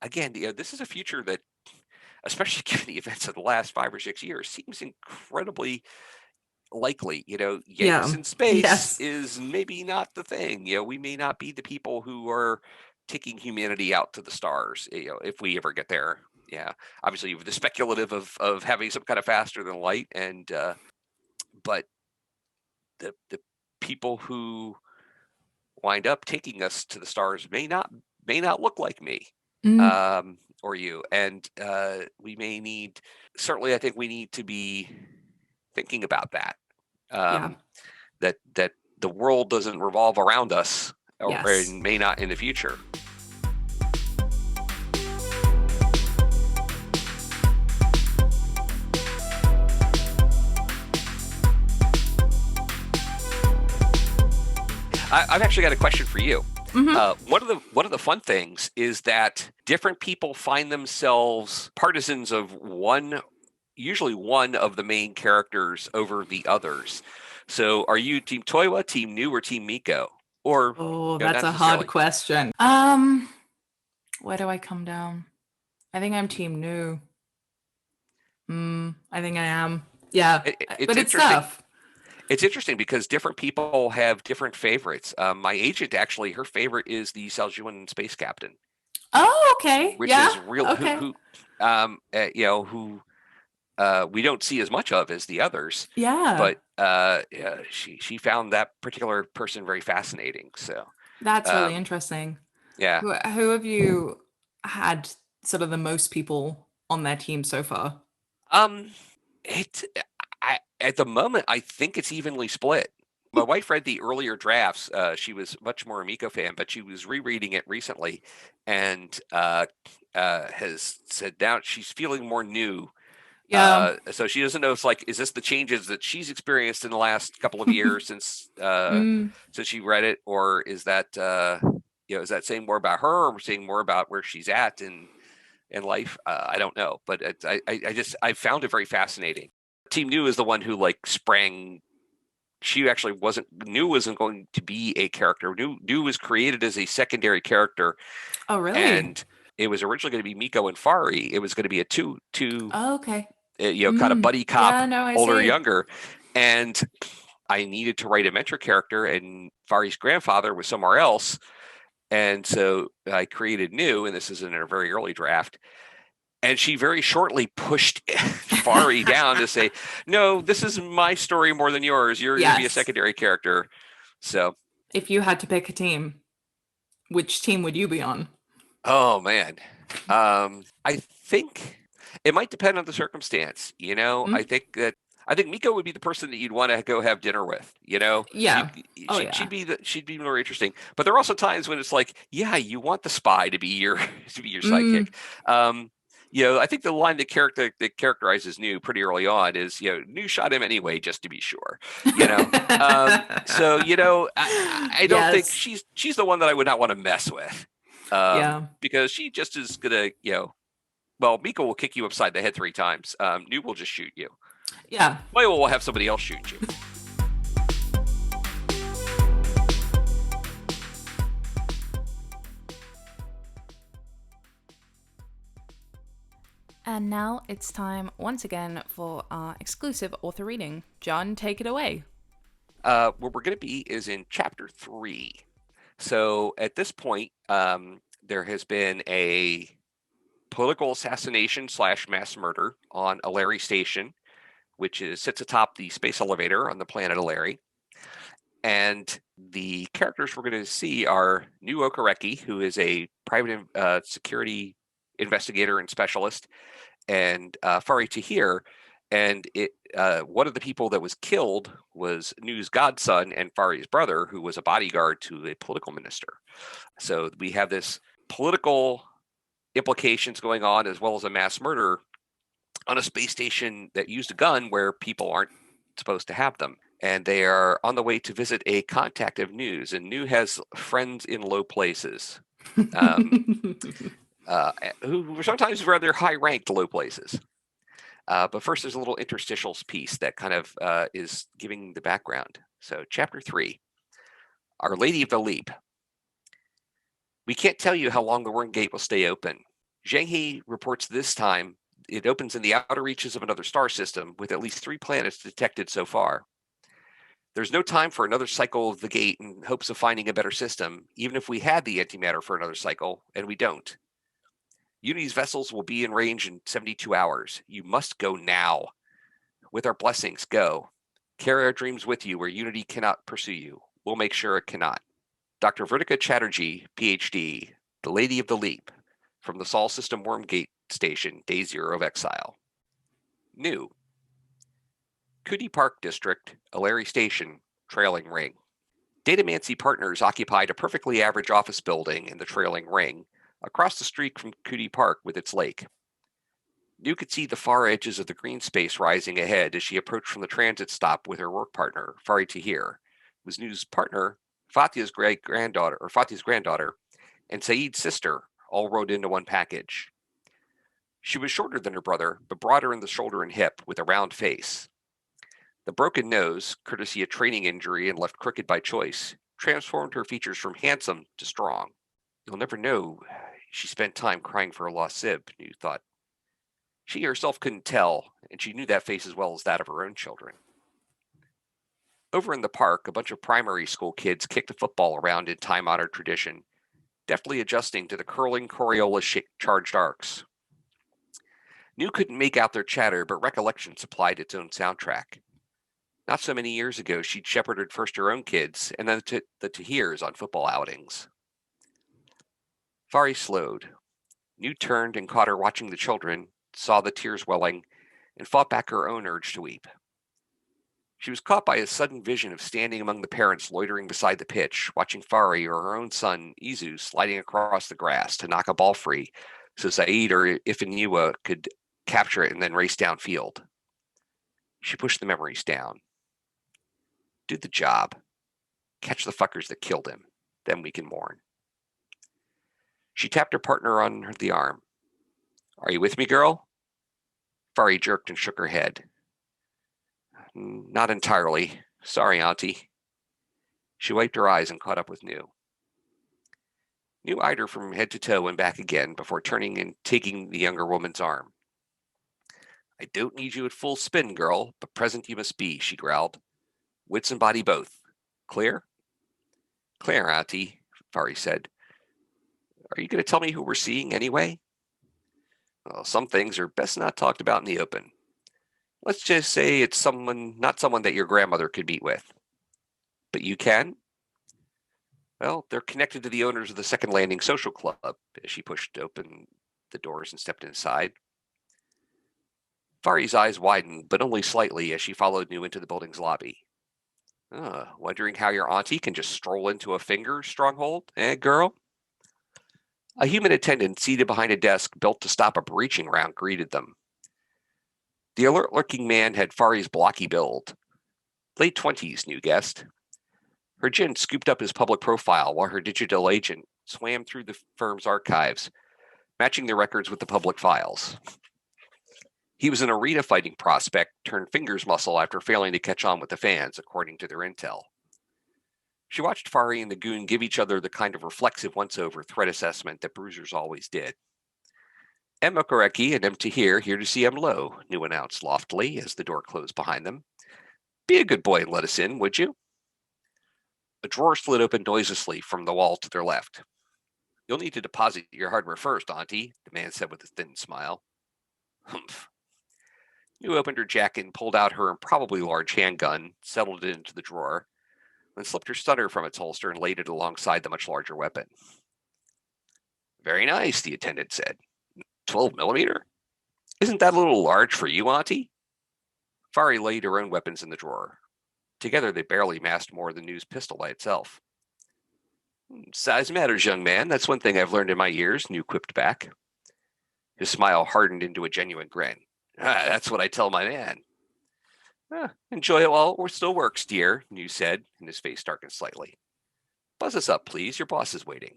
again, this is a future that, especially given the events of the last 5 or 6 years, seems incredibly likely. Yanks Yeah. in space Yes. is maybe not the thing. We may not be the people who are taking humanity out to the stars, if we ever get there. Yeah, obviously the speculative of having some kind of faster than light, and but the people who wind up taking us to the stars may not look like me. Mm. or you. And we may need, certainly I think we need to be thinking about that. Yeah. That the world doesn't revolve around us, or Yes. may not in the future. I've actually got a question for you. One of the fun things is that different people find themselves partisans of usually one of the main characters over the others. So, are you Team Toiwa, Team Noo, or Team Meiko? Or That's not a hard necessarily. question. Where do I come down? I think I'm Team Noo. I think I am. Yeah, It's but it's interesting. tough. It's interesting because different people have different favorites. My agent, actually, her favorite is the Seljuan space captain. Oh, okay. Which Yeah. is real. Okay. Who we don't see as much of as the others. Yeah. But she found that particular person very fascinating. So That's really interesting. Yeah. Who have you had sort of the most people on their team so far? It at the moment I think it's evenly split. My wife read the earlier drafts. She was much more a Meiko fan, but she was rereading it recently, and has said now she's feeling more Noo. Yeah. So she doesn't know. It's like, is this the changes that she's experienced in the last couple of years since she read it, or is that is that saying more about her, or saying more about where she's at in life? I don't know, but I found it very fascinating. Team Noo is the one who sprang. She actually Noo wasn't going to be a character. Noo was created as a secondary character. Oh, really? And it was originally going to be Meiko and Fari. It was going to be a two. Oh, okay. Kind of buddy cop, Yeah, no, I older or see. younger. And I needed to write a mentor character, and Fari's grandfather was somewhere else. And so I created Noo, and this is in a very early draft. And she very shortly pushed Fari down to say, no, this is my story more than yours. You're going to be a secondary character. So if you had to pick a team, which team would you be on? Oh, man. I think it might depend on the circumstance. I think Meiko would be the person that you'd want to go have dinner with. Yeah. She'd be more interesting. But there are also times when it's like, yeah, you want the spy to be your sidekick. I think the line that characterizes Noo pretty early on is, Noo shot him anyway, just to be sure. So I don't think she's the one that I would not want to mess with. Because she just is gonna, Meiko will kick you upside the head 3 times. Noo will just shoot you. Yeah. Toiwa will have somebody else shoot you. And now it's time once again for our exclusive author reading. John, take it away. Where we're going to be is in chapter 3. So at this point, there has been a political assassination / mass murder on Alari Station, which sits atop the space elevator on the planet Alari. And the characters we're going to see are Noo Okareki, who is a private security investigator and specialist, and Fari Tahir. And one of the people that was killed was Noo's godson and Fari's brother, who was a bodyguard to a political minister. So we have this political implications going on, as well as a mass murder on a space station that used a gun where people aren't supposed to have them. And they are on the way to visit a contact of Noo's, and Noo has friends in low places, who are sometimes rather high-ranked low places. But first, there's a little interstitials piece that kind of is giving the background. So, chapter 3, Our Lady of the Leap. We can't tell you how long the Worm Gate will stay open. Zheng He reports this time it opens in the outer reaches of another star system with at least 3 planets detected so far. There's no time for another cycle of the gate in hopes of finding a better system, even if we had the antimatter for another cycle, and we don't. Unity's vessels will be in range in 72 hours. You must go now. With our blessings, go. Carry our dreams with you where Unity cannot pursue you. We'll make sure it cannot. Dr. Vertika Chatterjee, PhD, the Lady of the Leap. from the Sol System Wormgate Station, Day Zero of Exile. Noo. Cootey Park District, Alary Station, Trailing Ring. Datamancy Partners occupied a perfectly average office building in the Trailing Ring, across the street from Cootey Park with its lake. Noo could see the far edges of the green space rising ahead as she approached from the transit stop with her work partner, Fari Tahir, who was Noo's partner, Fatia's granddaughter, and Saeed's sister, all rode into one package. She was shorter than her brother, but broader in the shoulder and hip, with a round face. The broken nose, courtesy of training injury and left crooked by choice, transformed her features from handsome to strong. You'll never know she spent time crying for a lost sib, Noo thought. She herself couldn't tell, and she knew that face as well as that of her own children. Over in the park, a bunch of primary school kids kicked a football around in time-honored tradition, deftly adjusting to the curling Coriolis-charged arcs. Noo couldn't make out their chatter, but recollection supplied its own soundtrack. Not so many years ago, she'd shepherded first her own kids, and then the Tahirs on football outings. Fari slowed. Noo turned and caught her watching the children, saw the tears welling, and fought back her own urge to weep. She was caught by a sudden vision of standing among the parents loitering beside the pitch, watching Fari or her own son, Izu, sliding across the grass to knock a ball free so Saeed or Ifaniwa could capture it and then race downfield. She pushed the memories down. Do the job. Catch the fuckers that killed him. Then we can mourn. She tapped her partner on the arm. Are you with me, girl? Fari jerked and shook her head. Not entirely. Sorry, Auntie. She wiped her eyes and caught up with Noo. Noo eyed her from head to toe and back again before turning and taking the younger woman's arm. I don't need you at full spin, girl, but present you must be, she growled. Wits and body both. Clear? Clear, Auntie, Fari said. Are you going to tell me who we're seeing anyway? Well, some things are best not talked about in the open. Let's just say it's not someone that your grandmother could meet with. But you can? Well, they're connected to the owners of the Second Landing Social Club, as she pushed open the doors and stepped inside. Fari's eyes widened, but only slightly, as she followed Noo into the building's lobby. Wondering how your auntie can just stroll into a finger stronghold, girl? A human attendant seated behind a desk built to stop a breaching round greeted them. The alert-looking man had Fari's blocky build. Late 20s, Noo guessed. Her gin scooped up his public profile while her digital agent swam through the firm's archives, matching the records with the public files. He was an arena fighting prospect turned fingers muscle after failing to catch on with the fans, according to their intel. She watched Fari and the goon give each other the kind of reflexive once-over threat assessment that bruisers always did. M. Okoreki and M. Tahir here to see M. Low, Noo announced loftily as the door closed behind them. Be a good boy and let us in, would you? A drawer slid open noiselessly from the wall to their left. You'll need to deposit your hardware first, Auntie, the man said with a thin smile. Humph. Noo opened her jacket and pulled out her improbably large handgun, settled it into the drawer, then slipped her stunner from its holster and laid it alongside the much larger weapon. Very nice, the attendant said. 12 millimeter? Isn't that a little large for you, Auntie? Fari laid her own weapons in the drawer. Together they barely masked more than Noo's pistol by itself. Size matters, young man. That's one thing I've learned in my years, Noo quipped back. His smile hardened into a genuine grin. That's what I tell my man. Enjoy it while it still works, dear, Noo said, and his face darkened slightly. Buzz us up, please. Your boss is waiting.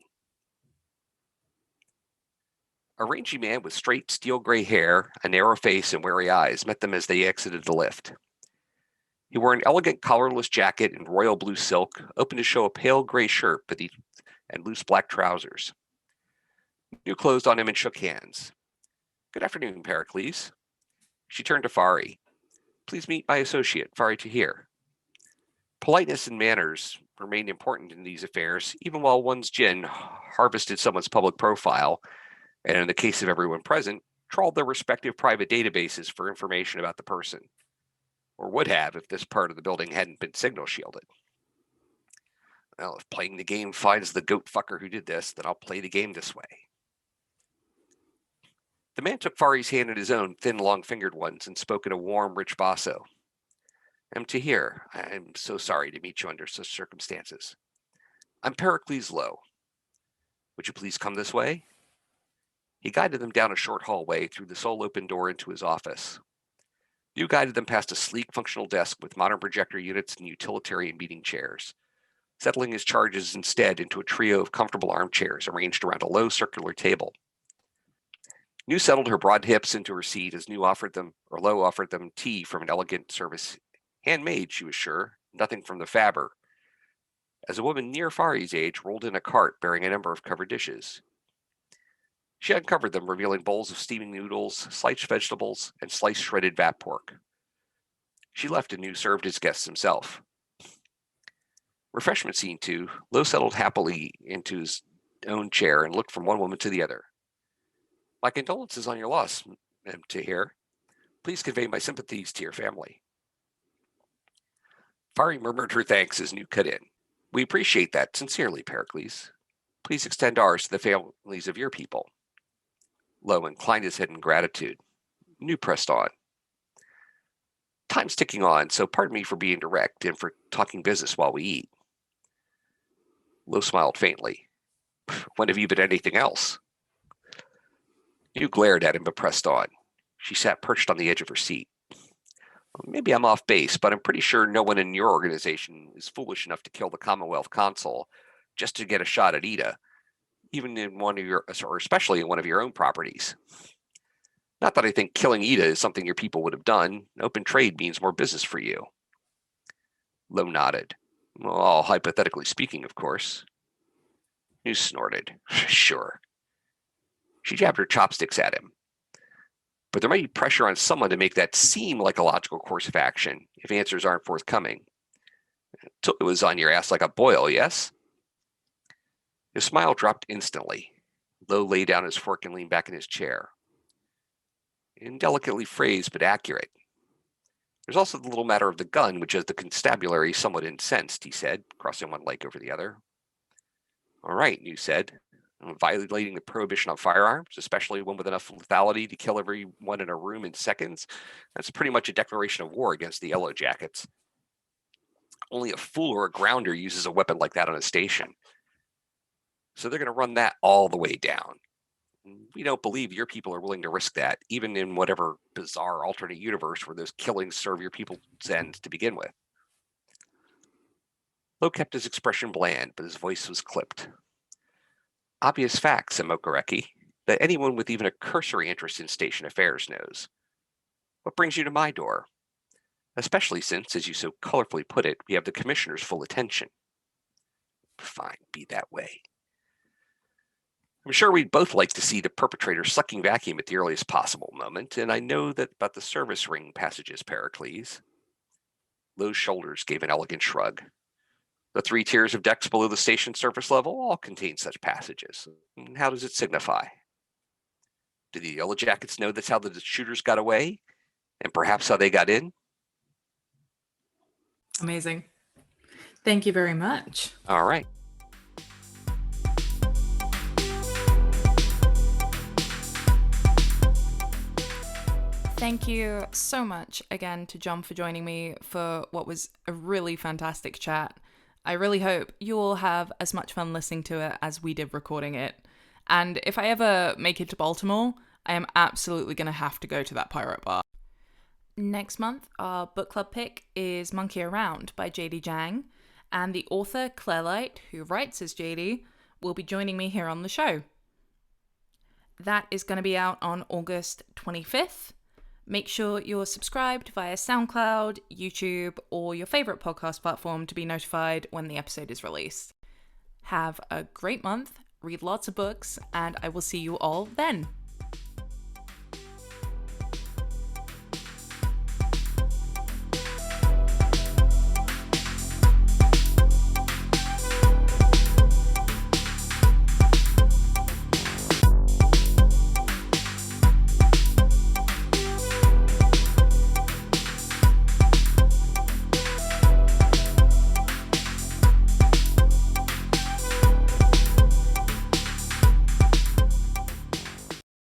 A rangy man with straight steel gray hair, a narrow face, and wary eyes met them as they exited the lift. He wore an elegant collarless jacket in royal blue silk, open to show a pale gray shirt beneath and loose black trousers. Noo closed on him and shook hands. Good afternoon, Pericles. She turned to Fari. Please meet my associate, Fari Tahir. Politeness and manners remained important in these affairs, even while one's gin harvested someone's public profile, and in the case of everyone present, trawled their respective private databases for information about the person. Or would have if this part of the building hadn't been signal shielded. Well, if playing the game finds the goat fucker who did this, then I'll play the game this way. The man took Fari's hand in his own thin, long-fingered ones and spoke in a warm, rich basso. I'm Tahir. I'm so sorry to meet you under such circumstances. I'm Pericles Lowe. Would you please come this way? He guided them down a short hallway through the sole open door into his office. Noo guided them past a sleek, functional desk with modern projector units and utilitarian meeting chairs, settling his charges instead into a trio of comfortable armchairs arranged around a low circular table. Noo settled her broad hips into her seat as Lowe offered them tea from an elegant service. Handmade, she was sure, nothing from the Faber. As a woman near Fari's age rolled in a cart bearing a number of covered dishes. She uncovered them, revealing bowls of steaming noodles, sliced vegetables, and sliced shredded vat pork. She left and Noo served his guests himself. Refreshment scene 2, Lowe settled happily into his own chair and looked from one woman to the other. My condolences on your loss, Madam Tahir. Please convey my sympathies to your family. Fari murmured her thanks as Noo cut in. We appreciate that sincerely, Pericles. Please extend ours to the families of your people. Lowe inclined his head in gratitude. Noo pressed on. Time's ticking on, so pardon me for being direct and for talking business while we eat. Lowe smiled faintly. When have you been anything else? Noo glared at him but pressed on. She sat perched on the edge of her seat. Maybe I'm off base, but I'm pretty sure no one in your organization is foolish enough to kill the Commonwealth Consul just to get a shot at Ida, even in especially in one of your own properties. Not that I think killing Ida is something your people would have done. Open trade means more business for you. Lowe nodded. Well, all hypothetically speaking, of course. Noo snorted. Sure. She jabbed her chopsticks at him. But there might be pressure on someone to make that seem like a logical course of action if answers aren't forthcoming. It was on your ass like a boil, yes? His smile dropped instantly. Lowe laid down his fork and leaned back in his chair. Indelicately phrased, but accurate. There's also the little matter of the gun, which has the constabulary somewhat incensed, he said, crossing one leg over the other. All right, Noo said. Violating the prohibition on firearms, especially one with enough lethality to kill everyone in a room in seconds, that's pretty much a declaration of war against the Yellow Jackets. Only a fool or a grounder uses a weapon like that on a station. So they're going to run that all the way down. We don't believe your people are willing to risk that, even in whatever bizarre alternate universe where those killings serve your people's ends to begin with. Lowe kept his expression bland, but his voice was clipped. Obvious fact, said Mokoreki, that anyone with even a cursory interest in station affairs knows. What brings you to my door? Especially since, as you so colorfully put it, we have the commissioner's full attention. Fine, be that way. I'm sure we'd both like to see the perpetrator sucking vacuum at the earliest possible moment, and I know that about the service ring passages, Pericles. Lowe's shoulders gave an elegant shrug. The 3 tiers of decks below the station surface level all contain such passages. And how does it signify? Do the Yellow Jackets know that's how the shooters got away? And perhaps how they got in? Amazing. Thank you very much. All right. Thank you so much again to John for joining me for what was a really fantastic chat. I really hope you all have as much fun listening to it as we did recording it. And if I ever make it to Baltimore, I am absolutely going to have to go to that pirate bar. Next month, our book club pick is Monkey Around by JD Jang, and the author Claire Light, who writes as JD, will be joining me here on the show. That is going to be out on August 25th. Make sure you're subscribed via SoundCloud, YouTube, or your favorite podcast platform to be notified when the episode is released. Have a great month, read lots of books, and I will see you all then.